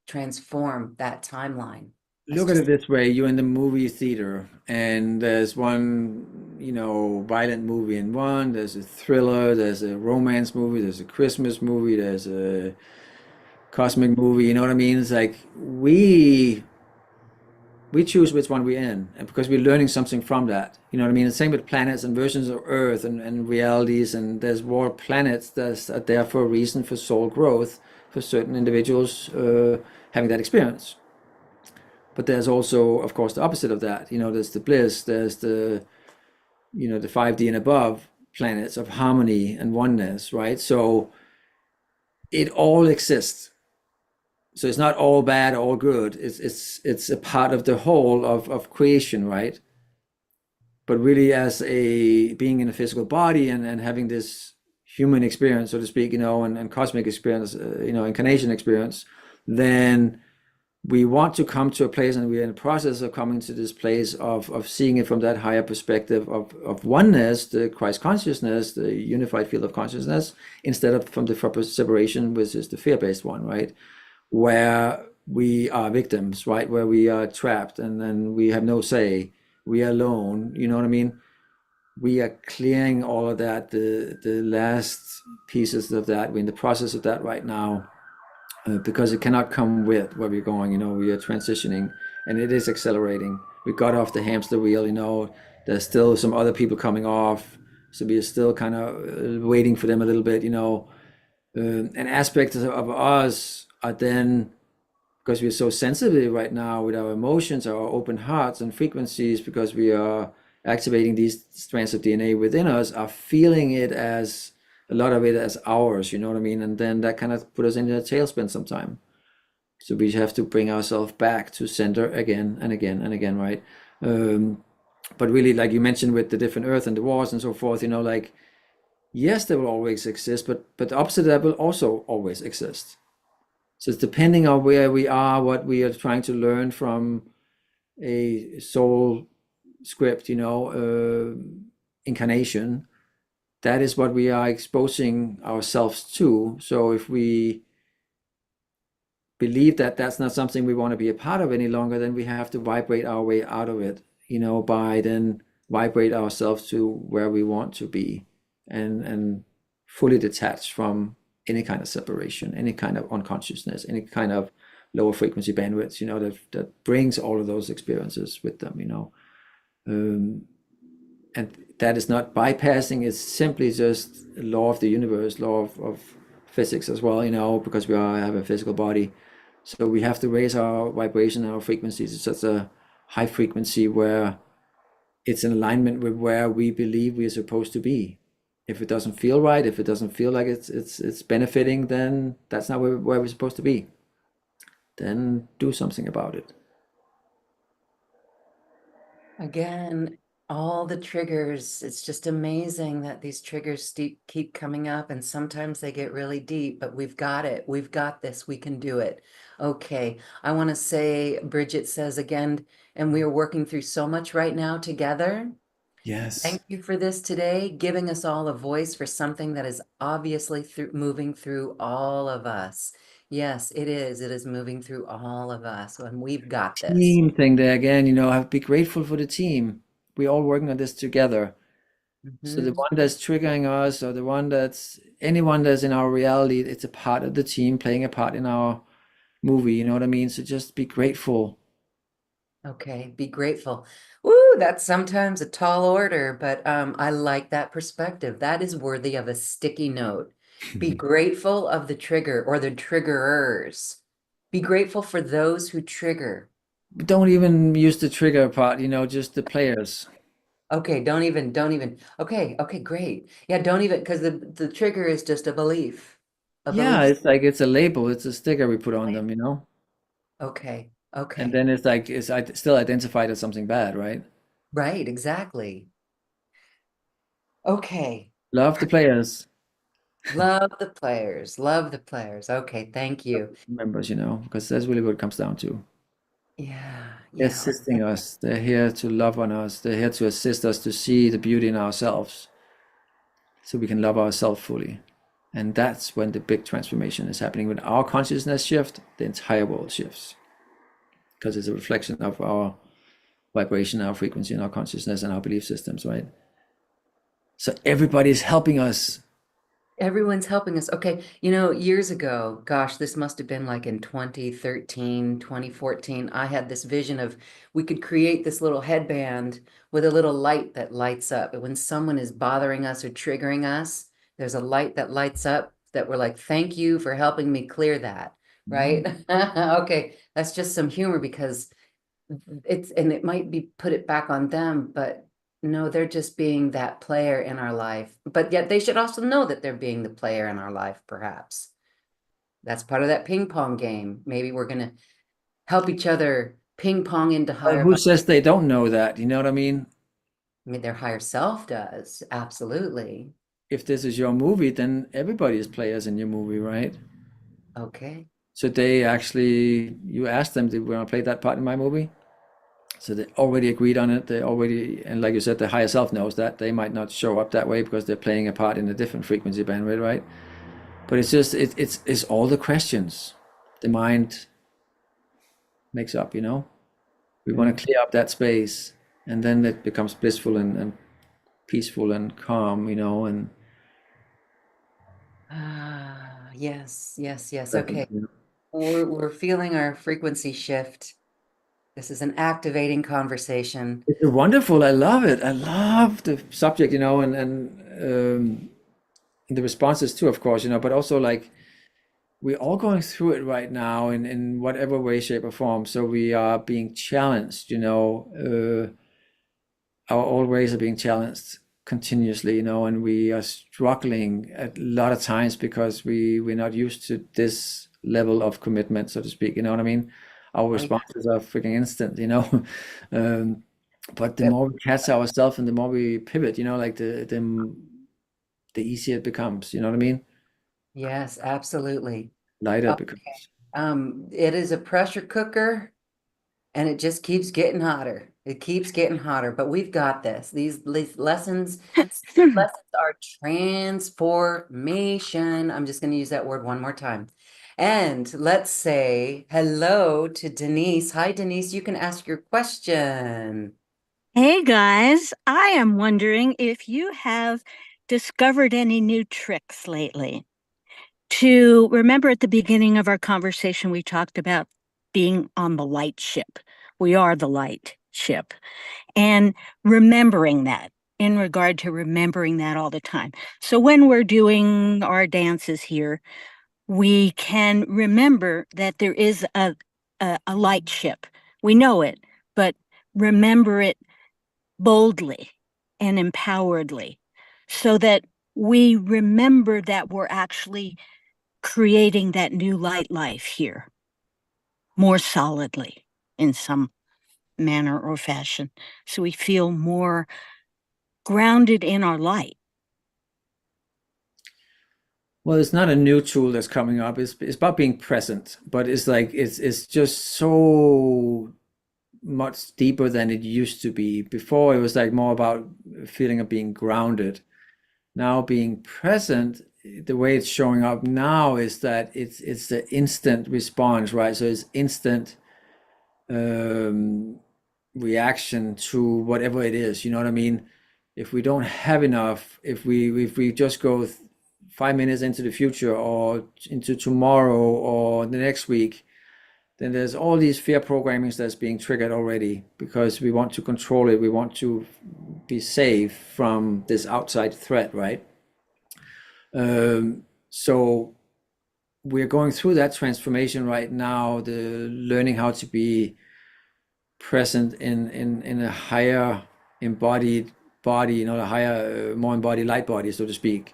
transform that timeline. That's
Look at it
just
this way, you're in the movie theater and there's one, violent movie in one, there's a thriller, there's a romance movie, there's a Christmas movie, there's a cosmic movie, you know what I mean? It's like we choose which one we're in, and because we're learning something from that. You know what I mean? The same with planets and versions of Earth and realities, and there's more planets that are there for a reason for soul growth for certain individuals having that experience. But there's also, of course, the opposite of that. There's the bliss, there's the 5D and above planets of harmony and oneness, right? So it all exists. So it's not all bad, all good. It's a part of the whole of creation, right? But really as a being in a physical body and having this human experience, so to speak, and cosmic experience, incarnation experience, then we want to come to a place, and we're in the process of coming to this place of seeing it from that higher perspective of oneness, the Christ consciousness, the unified field of consciousness, instead of from the separation, which is the fear-based one, right? Where we are victims, right? Where we are trapped and then we have no say. We are alone. You know what I mean? We are clearing all of that, the last pieces of that. We're in the process of that right now because it cannot come with where we're going. We are transitioning and it is accelerating. We got off the hamster wheel. There's still some other people coming off. So we are still kind of waiting for them a little bit, and aspects of us are then, because we're so sensitive right now with our emotions, our open hearts and frequencies, because we are activating these strands of DNA within us, are feeling it as a lot of it as ours, you know what I mean? And then that kind of put us in a tailspin sometime. So we have to bring ourselves back to center again and again and again, right? But really, like you mentioned with the different earth and the wars and so forth, like, yes, they will always exist, but the opposite of that will also always exist. So it's depending on where we are, what we are trying to learn from a soul script, incarnation. That is what we are exposing ourselves to. So if we believe that that's not something we want to be a part of any longer, then we have to vibrate our way out of it, by then vibrate ourselves to where we want to be and fully detached from any kind of separation, any kind of unconsciousness, any kind of lower frequency bandwidths, that brings all of those experiences with them, and that is not bypassing, it's simply just a law of the universe, law of physics as well, because we have a physical body. So we have to raise our vibration, our frequencies. It's such a high frequency where it's in alignment with where we believe we are supposed to be. If it doesn't feel right, if it doesn't feel like it's benefiting, then that's not where we're supposed to be. Then do something about it.
again, all the triggers. It's just amazing that these triggers keep coming up, and sometimes they get really deep, but we've got it. We've got this. We can do it. Okay. I want to say, Bridget says again, and we are working through so much right now together.
Yes.
Thank you for this today, giving us all a voice for something that is obviously moving through all of us. Yes, it is. It is moving through all of us, and we've got this.
Team thing there again, I've be grateful for the team. We're all working on this together. So the
Mhm.
one that's triggering us, or the one that's anyone that's in our reality, it's a part of the team playing a part in our movie, you know what I mean? So just be grateful
Okay, be grateful. Woo, that's sometimes a tall order, but I like that perspective. That is worthy of a sticky note. Be grateful of the trigger or the triggerers. Be grateful for those who trigger.
Don't even use the trigger part, just the players.
Okay, don't even. Okay, okay, great. Yeah, don't even, because the trigger is just a belief. A
Yeah,
belief.
it's like it's a label, it's a sticker we put on them.
Okay,
And
okay.
then it's like still identified as something bad, right?
Right, exactly. Okay.
Love the players,
Love the players. Love the players. Okay, thank you.
members, because that's really what it comes down to.
Yeah,
They're
yeah.
assisting us. They're here to love on us. They're here to assist us to see the beauty in ourselves so we can love ourselves fully. And that's when the big transformation is happening. When our consciousness shift, the entire world shifts because it's a reflection of our vibration, our frequency, and our consciousness and our belief systems, right? So everybody is helping us.
Everyone's helping us. Okay, years ago, gosh, this must have been like in 2013, 2014. I had this vision of we could create this little headband with a little light that lights up. And when someone is bothering us or triggering us, there's a light that lights up that we're like, thank you for helping me clear that, right? Okay, that's just some humor because and it might be put it back on them, but no, they're just being that player in our life. But yet they should also know that they're being the player in our life, perhaps. That's part of that ping pong game. Maybe we're going to help each other ping pong into
But
higher
who says they don't know that? You know what I mean?
I mean, their higher self does. Absolutely.
If this is your movie, then everybody is players in your movie, right?
Okay.
So they actually, you ask them, "Did we want to play that part in my movie?" So they already agreed on it. They already, and like you said, the higher self knows that they might not show up that way because they're playing a part in a different frequency bandwidth, right? But it's just it's all the questions the mind makes up. We want
Mm.
to clear up that space, and then it becomes blissful and peaceful and calm, and
Ah, yes, yes, yes.
present.
Okay. We're feeling our frequency shift. This is an activating conversation.
It's wonderful. I love it. I love the subject, and the responses too, of course, but also like we're all going through it right now in whatever way, shape, or form. So we are being challenged. Our old ways are being challenged continuously, and we are struggling a lot of times because we're not used to this level of commitment, so to speak. You know what I mean? Our
Oh, yeah.
responses are freaking instant. Um, but the more we catch ourselves and the more we pivot, like the easier it becomes. You know what I mean?
Yes, absolutely.
Lighter
Oh,
it becomes.
it is a pressure cooker and it just keeps getting hotter. It keeps getting hotter, but we've got this. These lessons are transformation. I'm just going to use that word one more time. And let's say hello to Denise. Hi, Denise. You can ask your question.
Hey guys, I am wondering if you have discovered any new tricks lately. To remember at the beginning of our conversation, we talked about being on the light ship. We are the light ship. And remembering that in regard to remembering that all the time. So when we're doing our dances here, we can remember that there is a light ship. We know it, but remember it boldly and empoweredly so that we remember that we're actually creating that new light life here more solidly in some manner or fashion. So we feel more grounded in our light.
Well, it's not a new tool that's coming up. It's about being present, but it's like it's just so much deeper than it used to be. Before it was like more about a feeling of being grounded. Now being present, the way it's showing up now is that it's the instant response, right? So it's instant um, reaction to whatever it is. You know what I mean? If we don't have enough, if we just go 5 minutes into the future or into tomorrow or the next week, then there's all these fear programmings that's being triggered already because we want to control it. We want to be safe from this outside threat, right? So we're going through that transformation right now, the learning how to be present in a higher embodied body, a higher, more embodied light body, so to speak.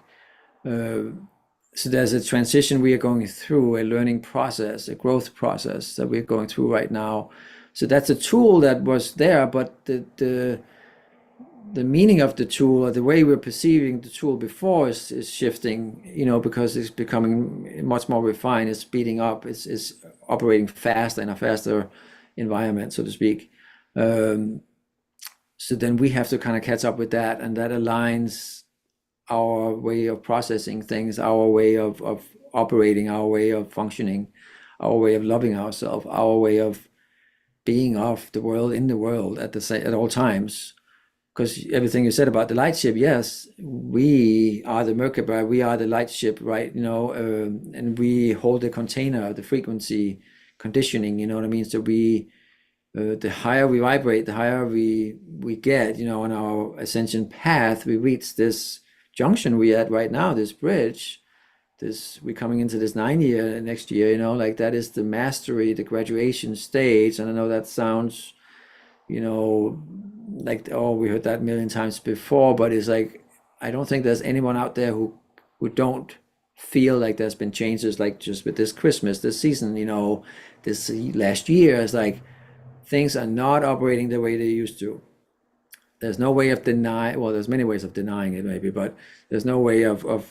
So there's a transition we are going through, a learning process, a growth process that we're going through right now. So that's a tool that was there, but the meaning of the tool or the way we're perceiving the tool before is shifting, because it's becoming much more refined, it's speeding up, it's operating faster in a faster environment, so to speak. So then we have to kind of catch up with that, and that aligns our way of processing things, our way of operating, our way of functioning, our way of loving ourselves, our way of being of the world, in the world at all times. Because everything you said about the light ship, yes, we are the Merkaba, we are the light ship, right? And we hold the container, the frequency conditioning, you know what I mean? So the higher we vibrate, the higher we get, on our ascension path, we reach this junction we're at right now, this bridge, we're coming into this 9-year next year, like that is the mastery, the graduation stage. And I know that sounds, like, oh, we heard that a million times before, but it's like, I don't think there's anyone out there who don't feel like there's been changes, like just with this Christmas, this season, this last year. It's like things are not operating the way they used to. There's no way of denying, well, there's many ways of denying it maybe, but there's no way of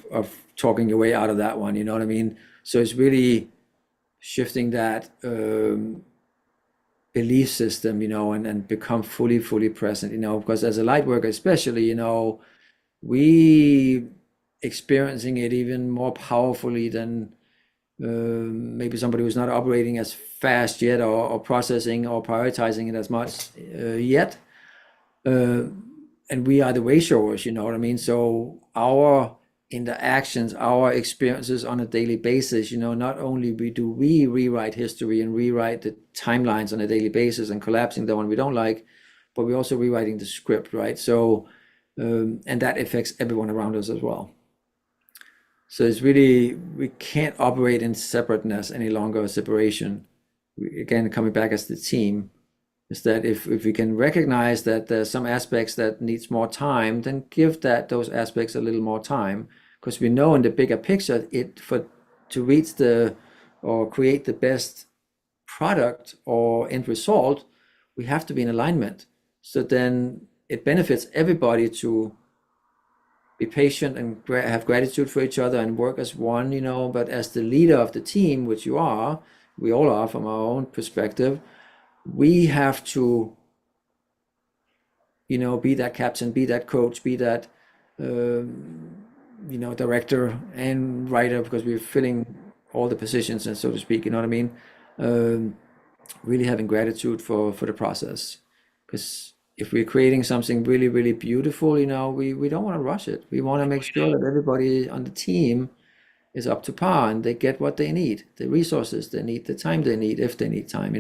talking your way out of that one, you know what I mean? So it's really shifting that belief system, and become fully present, because as a light worker especially, we experiencing it even more powerfully than maybe somebody who's not operating as fast yet, or processing or prioritizing it as much yet. And we are the way showers, you know what I mean? So our interactions, our experiences on a daily basis, not only do we rewrite history and rewrite the timelines on a daily basis and collapsing the one we don't like, but we're also rewriting the script, right? So, and that affects everyone around us as well. So it's really, we can't operate in separateness any longer, separation. Again, coming back as the team, is that if we can recognize that there's some aspects that needs more time, then give those aspects a little more time, because we know in the bigger picture, to reach or create the best product or end result, we have to be in alignment. So then it benefits everybody to be patient and have gratitude for each other and work as one, but as the leader of the team, which we all are from our own perspective, we have to, be that captain, be that coach, be that, director and writer, because we're filling all the positions, and so to speak, you know what I mean? Really having gratitude for the process, because if we're creating something really, really beautiful, we don't want to rush it. We want to make sure that everybody on the team is up to par and they get what they need, the resources they need, the time they need, if they need time,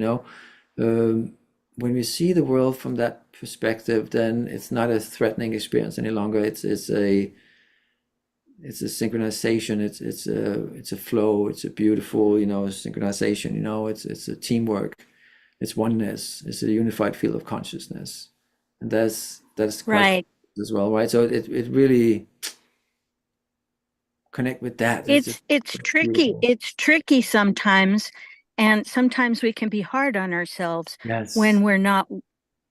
when we see the world from that perspective, then it's not a threatening experience any longer. It's a synchronization. It's a flow. It's a beautiful, synchronization. It's a teamwork. It's oneness. It's a unified field of consciousness, and that's
right
as well, right? So it really connect with that.
It's tricky. It's tricky sometimes, and sometimes we can be hard on ourselves when we're not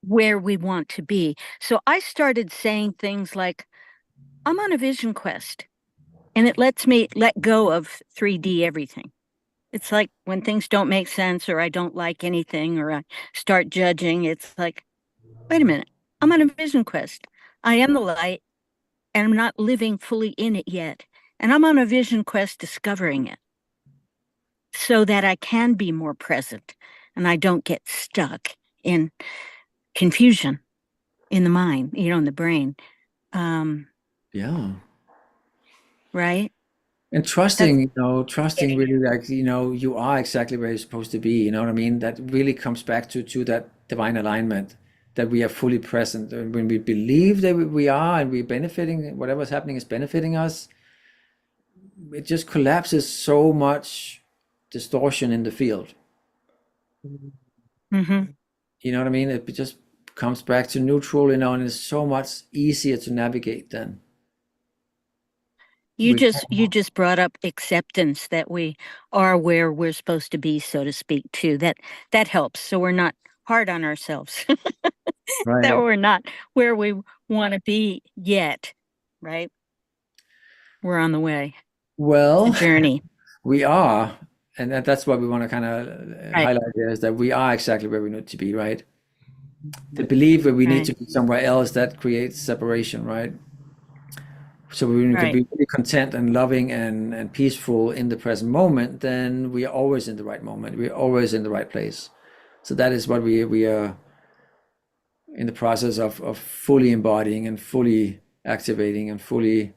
where we want to be. So I started saying things like, I'm on a vision quest, and it lets me let go of 3D everything. It's like when things don't make sense, or I don't like anything, or I start judging, it's like, wait a minute, I'm on a vision quest. I am the light, and I'm not living fully in it yet. And I'm on a vision quest discovering it so that I can be more present and I don't get stuck in confusion in the mind, in the brain.
Yeah.
Right?
And
That's
trusting, trusting really, like, you are exactly where you're supposed to be, you know what I mean? That really comes back to that divine alignment, that we are fully present. And when we believe that we are and we're benefiting, whatever's happening is benefiting us, it just collapses so much distortion in the field.
mhm.
You know what I mean? It just comes back to neutral, and it's so much easier to navigate then.
You
We,
just brought up acceptance that we are where we're supposed to be, so to speak, too. That helps. So we're not hard on ourselves. That
right.
we're not where we want to be yet, right? We're on the way. It's a
Well,
journey.
we are, and that's what we want to kind of
Right,
highlight here, is that we are exactly where we need to be, right? The belief that we need
right,
to be somewhere else, that creates separation, right? So when we can
right.
be really content and loving and peaceful in the present moment, then we are always in the right moment. We're always in the right place. So that is what we are in the process of fully embodying and fully activating and fully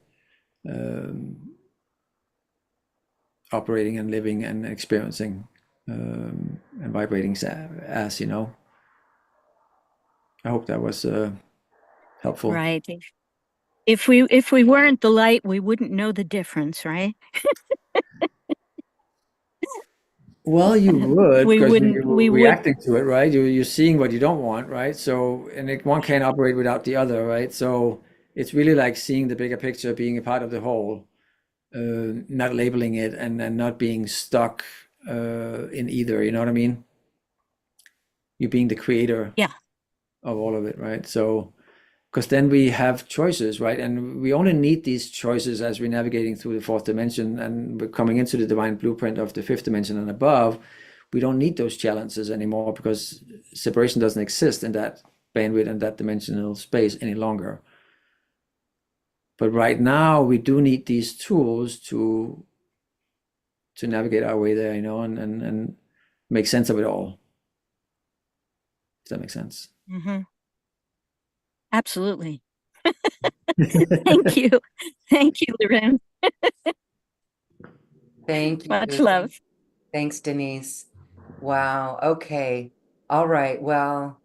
operating and living and experiencing and vibrating as. I hope that was helpful.
Right. If we weren't the light, we wouldn't know the difference, right?
Well, you would,
We
because
wouldn't
you're
we would
reacting to it, right? You're seeing what you don't want, right? So, and one can't operate without the other, right? So it's really like seeing the bigger picture, being a part of the whole, not labeling it and not being stuck in either. You know what I mean? You being the creator
yeah,
of all of it, right? So, because then we have choices, right? And we only need these choices as we're navigating through the fourth dimension and we're coming into the divine blueprint of the fifth dimension and above. We don't need those challenges anymore because separation doesn't exist in that bandwidth and that dimensional space any longer. But right now, we do need these tools to navigate our way there, and make sense of it all. If that makes sense.
hmm absolutely. Thank you. Thank you, Loren.
Thank
Much
you.
love.
Thanks, Denise. Wow. Okay. All right. Well,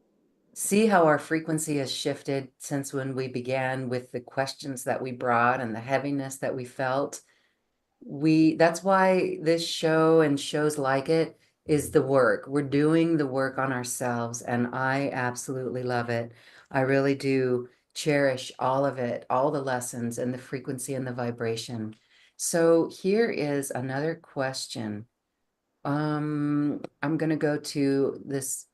see how our frequency has shifted since when we began with the questions that we brought and the heaviness that we felt. That's why this show and shows like it is the work. We're doing the work on ourselves, and I absolutely love it. I really do cherish all of it, all the lessons and the frequency and the vibration. So here is another question. I'm going to go to this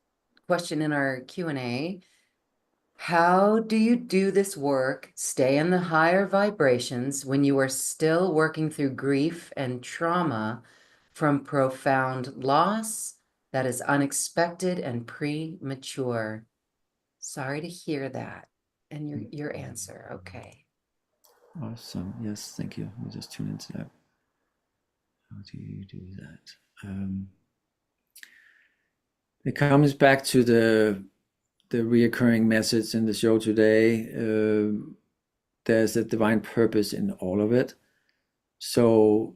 question in our Q&A. How do you do this work, stay in the higher vibrations when you are still working through grief and trauma from profound loss that is unexpected and premature? Sorry to hear that. And your answer, okay.
Awesome. Yes, thank you. Let me just tune into that. How do you do that? It comes back to the reoccurring message in the show today. There's a divine purpose in all of it. So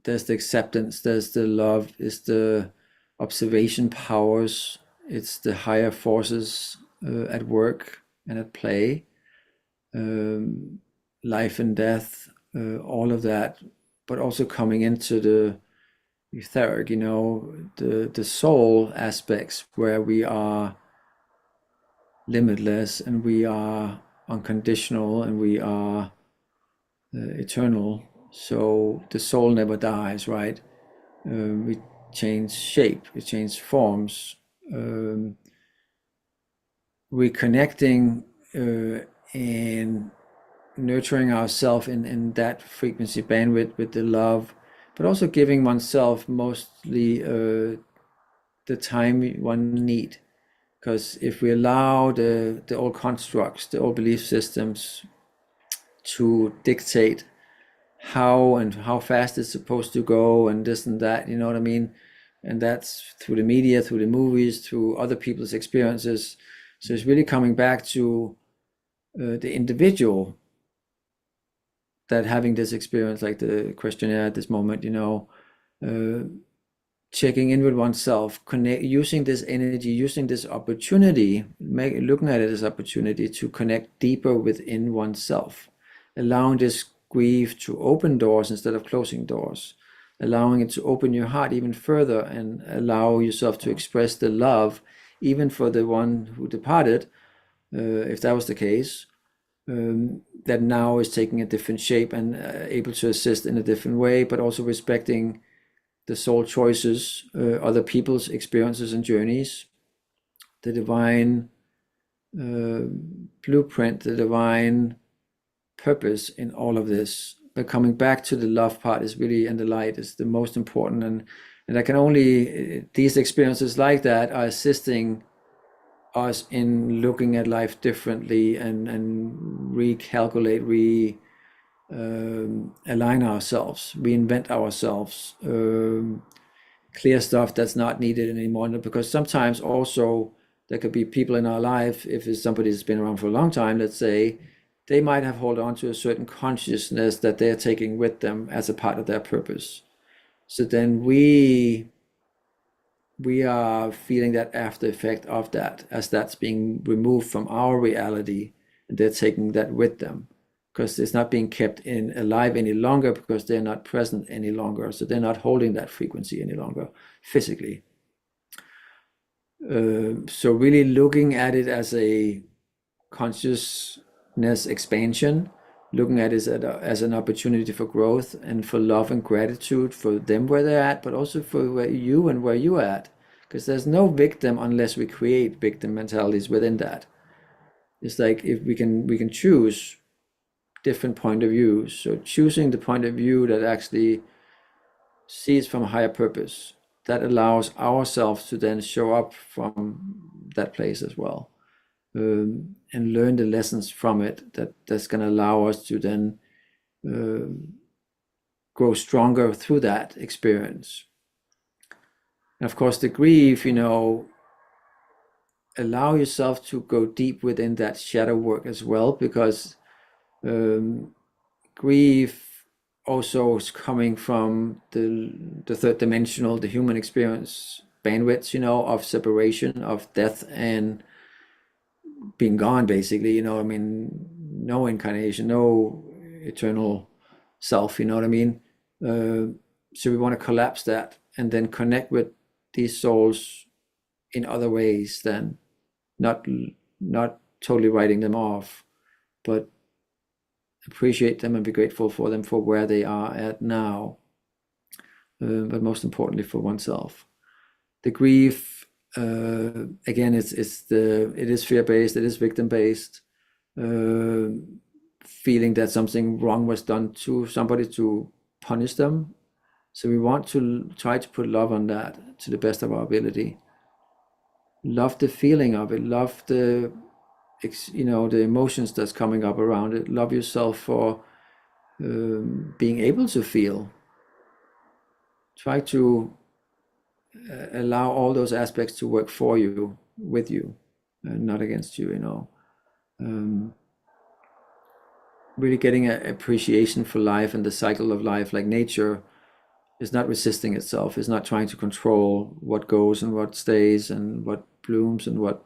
there's the acceptance, there's the love, it's the observation powers, it's the higher forces at work and at play, life and death, all of that, but also coming into the etheric, the soul aspects where we are limitless and we are unconditional and we are eternal. So the soul never dies, right? We change shape, we change forms, reconnecting and nurturing ourselves in that frequency bandwidth with the love, but also giving oneself mostly the time one need. Because if we allow the old constructs, the old belief systems to dictate how fast it's supposed to go and this and that, you know what I mean? And that's through the media, through the movies, through other people's experiences. So it's really coming back to the individual that having this experience, like the questionnaire at this moment, checking in with oneself, using this energy, using this opportunity, looking at it as opportunity to connect deeper within oneself, allowing this grief to open doors instead of closing doors, allowing it to open your heart even further and allow yourself to express the love, even for the one who departed, if that was the case, that now is taking a different shape and able to assist in a different way, but also respecting the soul choices, other people's experiences and journeys, the divine blueprint, the divine purpose in all of this. But coming back to the love part is really, and the light is the most important. And I can only, these experiences like that are assisting us in looking at life differently and recalculate, align ourselves, reinvent ourselves, clear stuff that's not needed anymore. Because sometimes also there could be people in our life, if it's somebody that's been around for a long time, let's say, they might have held on to a certain consciousness that they're taking with them as a part of their purpose. So then we are feeling that after effect of that, as that's being removed from our reality, and they're taking that with them, because it's not being kept alive any longer, because they're not present any longer. So they're not holding that frequency any longer physically. So really looking at it as a consciousness expansion, looking at it as an opportunity for growth and for love and gratitude for them where they're at, but also for where you're at. Because there's no victim unless we create victim mentalities within that. It's like if we can choose different point of views. So choosing the point of view that actually sees from a higher purpose, that allows ourselves to then show up from that place as well, and learn the lessons from it. That's going to allow us to then grow stronger through that experience. And of course, the grief, allow yourself to go deep within that shadow work as well, because grief also is coming from the third dimensional, the human experience bandwidths, of separation, of death and being gone, basically, no incarnation, no eternal self, you know what I mean? So we want to collapse that and then connect with these souls in other ways than not totally writing them off, but appreciate them and be grateful for them for where they are at now, but most importantly for oneself. The grief, again, it is fear-based, it is victim-based, feeling that something wrong was done to somebody to punish them. So we want to try to put love on that to the best of our ability. Love the feeling of it, love the emotions that's coming up around it. Love yourself for being able to feel. Try to allow all those aspects to work for you, with you, and not against you, really getting an appreciation for life and the cycle of life. Like nature is not resisting itself, is not trying to control what goes and what stays and what blooms and what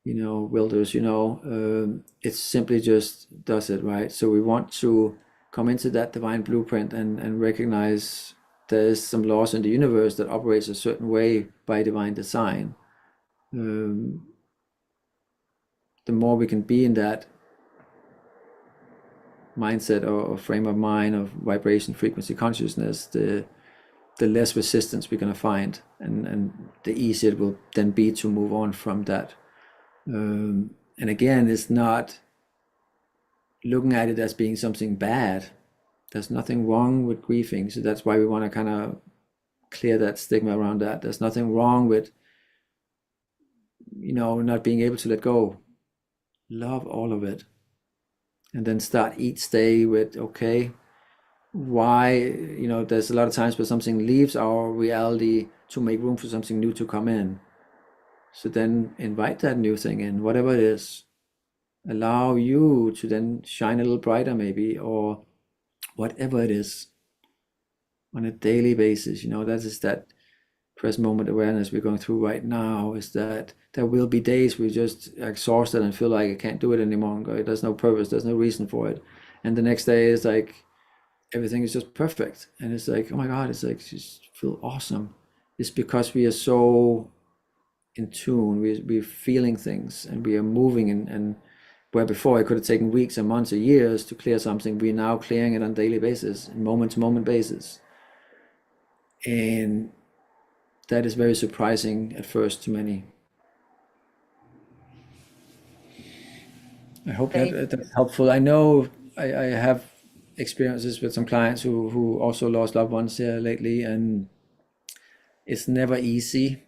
wilders, it simply just does it, right? So we want to come into that divine blueprint and recognize there's some laws in the universe that operates a certain way by divine design. The more we can be in that mindset or frame of mind of vibration, frequency, consciousness, the less resistance we're going to find, and the easier it will then be to move on from that. And again, it's not looking at it as being something bad. There's nothing wrong with grieving. So that's why we want to kind of clear that stigma around that. There's nothing wrong with, not being able to let go. Love all of it. And then start each day with, okay, why, there's a lot of times where something leaves our reality to make room for something new to come in. So then invite that new thing in, whatever it is. Allow you to then shine a little brighter maybe, or whatever it is, on a daily basis. That is that present moment awareness we're going through right now, is that there will be days we're just exhausted and feel like I can't do it anymore. There's no purpose, there's no reason for it. And the next day is like everything is just perfect. And it's like, oh my God, it's like just feel awesome. It's because we are so in tune, we're feeling things and we are moving, and where before it could have taken weeks and months or years to clear something, we're now clearing it on a daily basis, moment to moment basis. And that is very surprising at first to many. I hope that's helpful. I know I have experiences with some clients who also lost loved ones here lately, and it's never easy.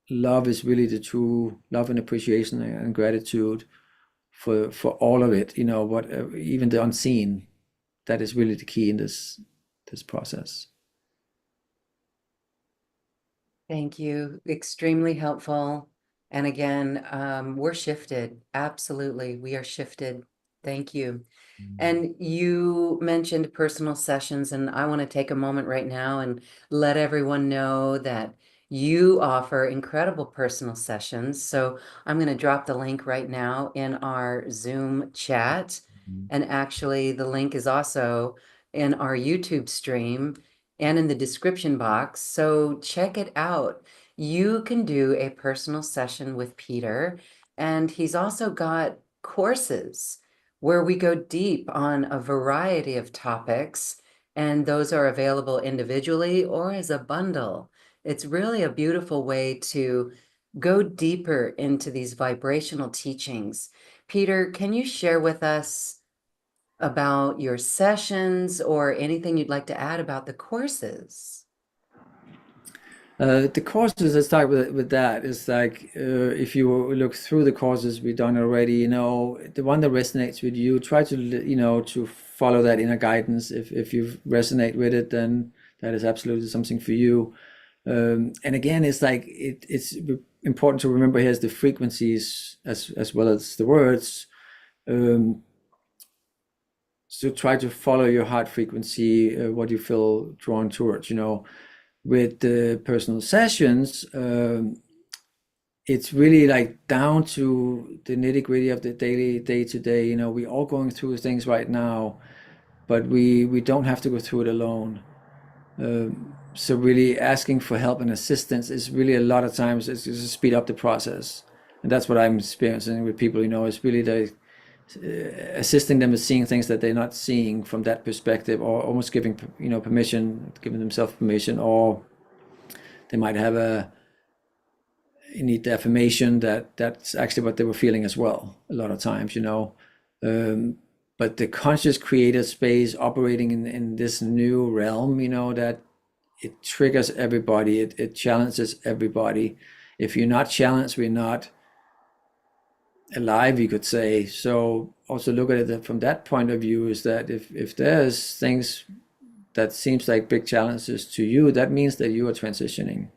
Love is really the true love and appreciation and gratitude for all of it. What even the unseen, that is really the key in this process.
Thank you. Extremely helpful. And again, we're shifted. Absolutely. We are shifted. Thank you. And you mentioned personal sessions, and I want to take a moment right now and let everyone know that you offer incredible personal sessions. So I'm going to drop the link right now in our Zoom chat. And actually, the link is also in our YouTube stream and in the description box. So check it out. You can do a personal session with Peter, and he's also got courses where we go deep on a variety of topics, and those are available individually or as a bundle. It's really a beautiful way to go deeper into these vibrational teachings. Peter, can you share with us about your sessions or anything you'd like to add about the courses?
The courses, let's start with that. Is like, if you look through the courses we've done already, the one that resonates with you, try to, to follow that inner guidance. If you resonate with it, then that is absolutely something for you. And again, it's like, it's important to remember here's the frequencies as well as the words. So try to follow your heart frequency, what you feel drawn towards, with the personal sessions. It's really like down to the nitty-gritty of the daily, day-to-day. We're all going through things right now, but we don't have to go through it alone. So really asking for help and assistance is really, a lot of times, it's just to speed up the process. And that's what I'm experiencing with people. It's really the assisting them with seeing things that they're not seeing from that perspective, or almost giving permission, giving themselves permission, or they might have need the affirmation that that's actually what they were feeling as well, a lot of times. But the conscious creator space operating in this new realm, that it triggers everybody, it challenges everybody. If you're not challenged, we're not alive, you could say. So also look at it from that point of view, is that if there's things that seems like big challenges to you, that means that you are transitioning.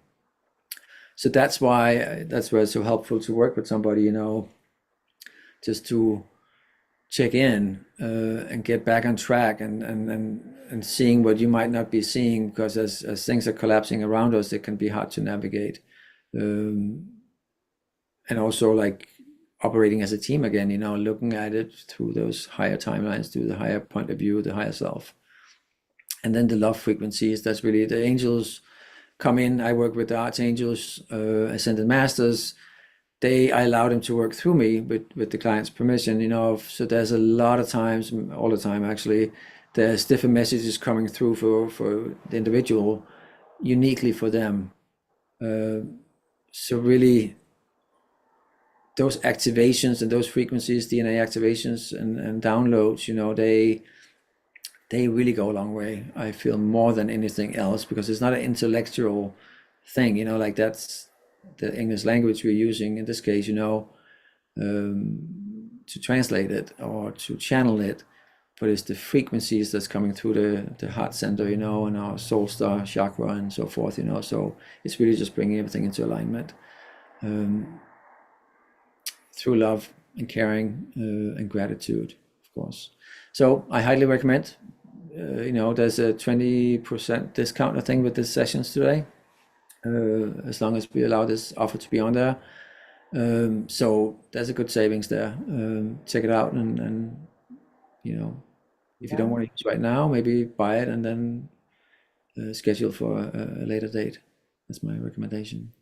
So that's why it's so helpful to work with somebody, just to check in and get back on track, and seeing what you might not be seeing, because as things are collapsing around us, it can be hard to navigate. And also like operating as a team again, looking at it through those higher timelines, through the higher point of view, the higher self. And then the love frequencies, that's really the angels come in. I work with the archangels, ascended masters. I allow them to work through me with the client's permission, so there's a lot of times, all the time actually, there's different messages coming through for the individual, uniquely for them. So really, those activations and those frequencies, DNA activations and downloads, they really go a long way. I feel more than anything else, because it's not an intellectual thing, like that's the English language we're using in this case, to translate it or to channel it, but it's the frequencies that's coming through the heart center, and our soul star chakra and so forth, so it's really just bringing everything into alignment. Through love and caring and gratitude, of course. So I highly recommend. There's a 20% discount, I think, with the sessions today, as long as we allow this offer to be on there. So there's a good savings there. Check it out, and if you don't want to use it right now, maybe buy it and then schedule for a later date. That's my recommendation.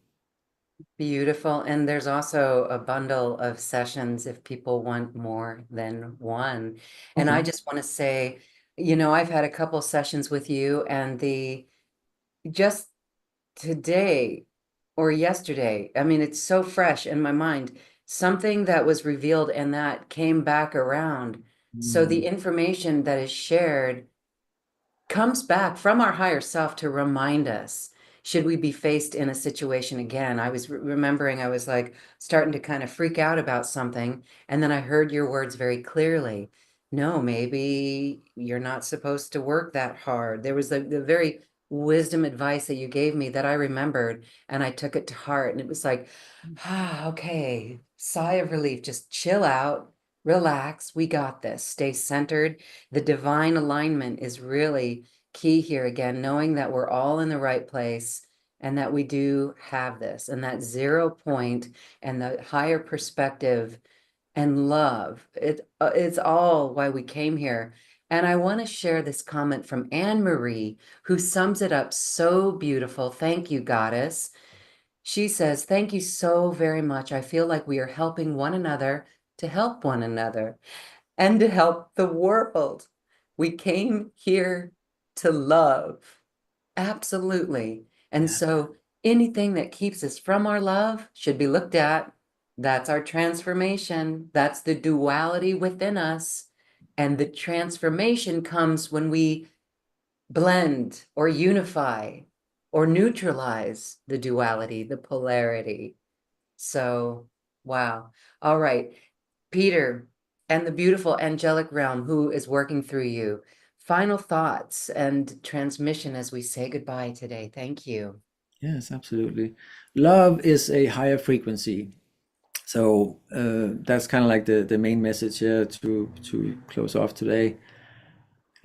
Beautiful. And there's also a bundle of sessions if people want more than one. And I
Okay.
just want to say, I've had a couple sessions with you, and just today or yesterday, I mean, it's so fresh in my mind, something that was revealed and that came back around. So the information that is shared comes back from our higher self to remind us, should we be faced in a situation again. I was remembering, I was like starting to kind of freak out about something, and then I heard your words very clearly. No, maybe you're not supposed to work that hard. There was the very wisdom advice that you gave me that I remembered, and I took it to heart, and it was like, okay, sigh of relief, just chill out, relax, we got this, stay centered. The divine alignment is really key here again, knowing that we're all in the right place and that we do have this, and that 0 point and the higher perspective and love. It's all why we came here. And I want to share this comment from Anne Marie, who sums it up so beautiful. Thank you, Goddess. She says, thank you so very much. I feel like we are helping one another to help one another and to help the world. We came here to love. Absolutely. And so anything that keeps us from our love should be looked at. That's our transformation. That's the duality within us. And the transformation comes when we blend or unify or neutralize the duality, the polarity. So, wow. All right. Peter and the beautiful angelic realm who is working through you. Final thoughts and transmission as we say goodbye today. Thank you.
Yes, absolutely. Love is a higher frequency. So that's kind of like the main message here to close off today.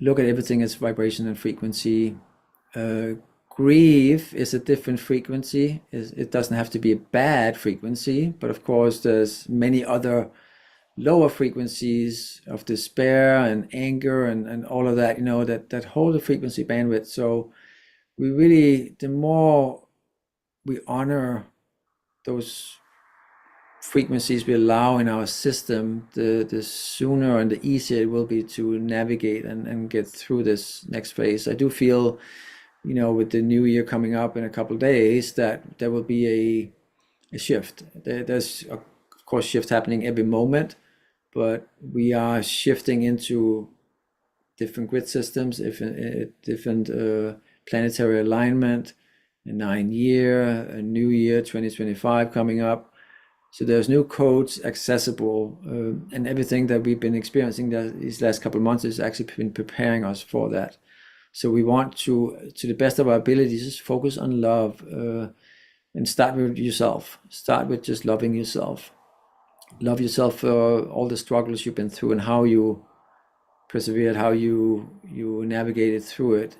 Look at everything as vibration and frequency. Grief is a different frequency. It doesn't have to be a bad frequency, but of course there's many other lower frequencies of despair and anger and all of that, that hold the frequency bandwidth. So we really, the more we honor those frequencies we allow in our system, the sooner and the easier it will be to navigate and get through this next phase. I do feel, with the new year coming up in a couple of days, that there will be a shift. There's of course shift happening every moment, but we are shifting into different grid systems, different planetary alignment, a 9-year, a new year, 2025 coming up. So there's new codes accessible, and everything that we've been experiencing these last couple of months has actually been preparing us for that. So we want to the best of our abilities, just focus on love, and start with yourself. Start with just loving yourself. Love yourself for all the struggles you've been through and how you persevered, how you navigated through it.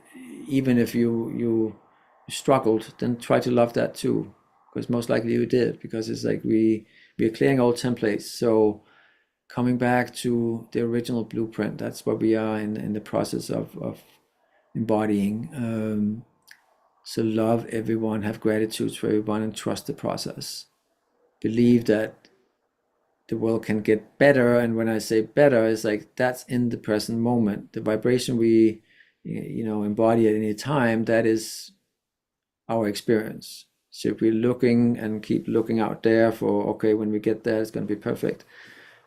Even if you struggled, then try to love that too, because most likely you did, because it's like we're clearing old templates. So coming back to the original blueprint, that's what we are in the process of embodying. So love everyone, have gratitude for everyone, and trust the process. Believe that the world can get better. And when I say better, it's like that's in the present moment. The vibration we embody at any time, that is our experience. So if we're looking and keep looking out there for, okay, when we get there, it's going to be perfect,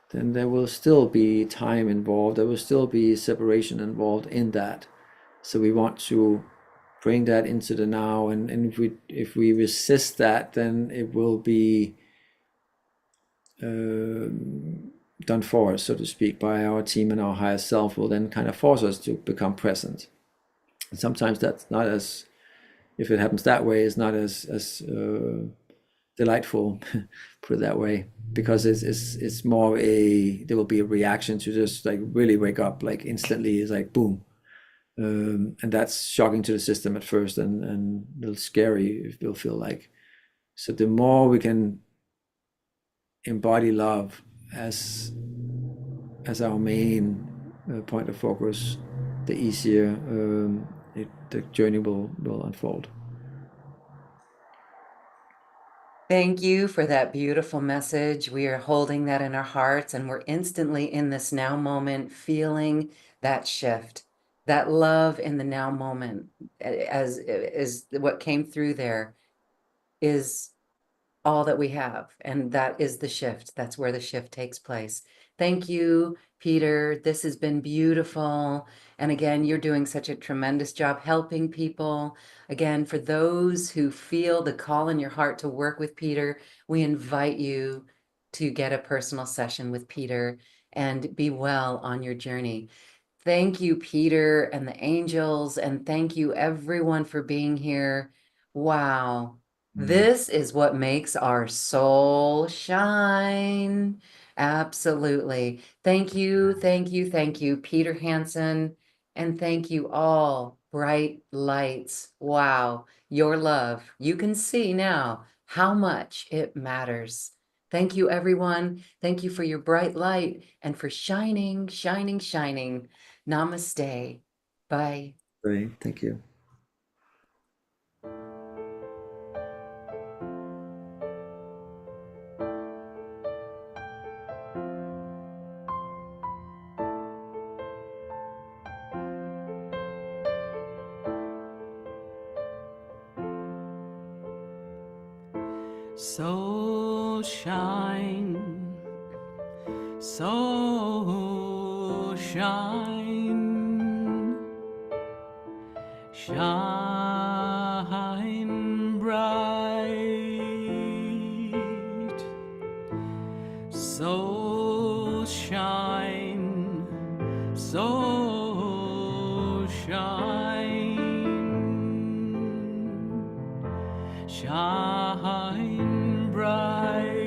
then there will still be time involved. There will still be separation involved in that. So we want to bring that into the now. And if we resist that, then it will be done for us, so to speak, by our team, and our higher self will then kind of force us to become present. And sometimes that's not as, if it happens that way, it's not as delightful, put it that way, because it's more there will be a reaction to just like really wake up like instantly. It's like boom, and that's shocking to the system at first, and a little scary. It will feel like. So the more we can embody love as our main point of focus, the easier the journey will unfold.
Thank you for that beautiful message. We are holding that in our hearts, and we're instantly in this now moment, feeling that shift, that love in the now moment. As what came through there is all that we have, and that is the shift. That's where the shift takes place. Thank you, Peter. This has been beautiful. And again, you're doing such a tremendous job helping people. Again, for those who feel the call in your heart to work with Peter, we invite you to get a personal session with Peter and be well on your journey. Thank you, Peter and the angels, and thank you everyone for being here. Wow. This is what makes our soul shine. Absolutely. Thank you, thank you, thank you, Peter Hansen, and thank you all, bright lights. Wow, your love. You can see now how much it matters. Thank you, everyone. Thank you for your bright light and for shining, shining, shining. Namaste. Bye.
Great, thank you.
So shine, so shine, shine bright. So shine, so shine, shine bright.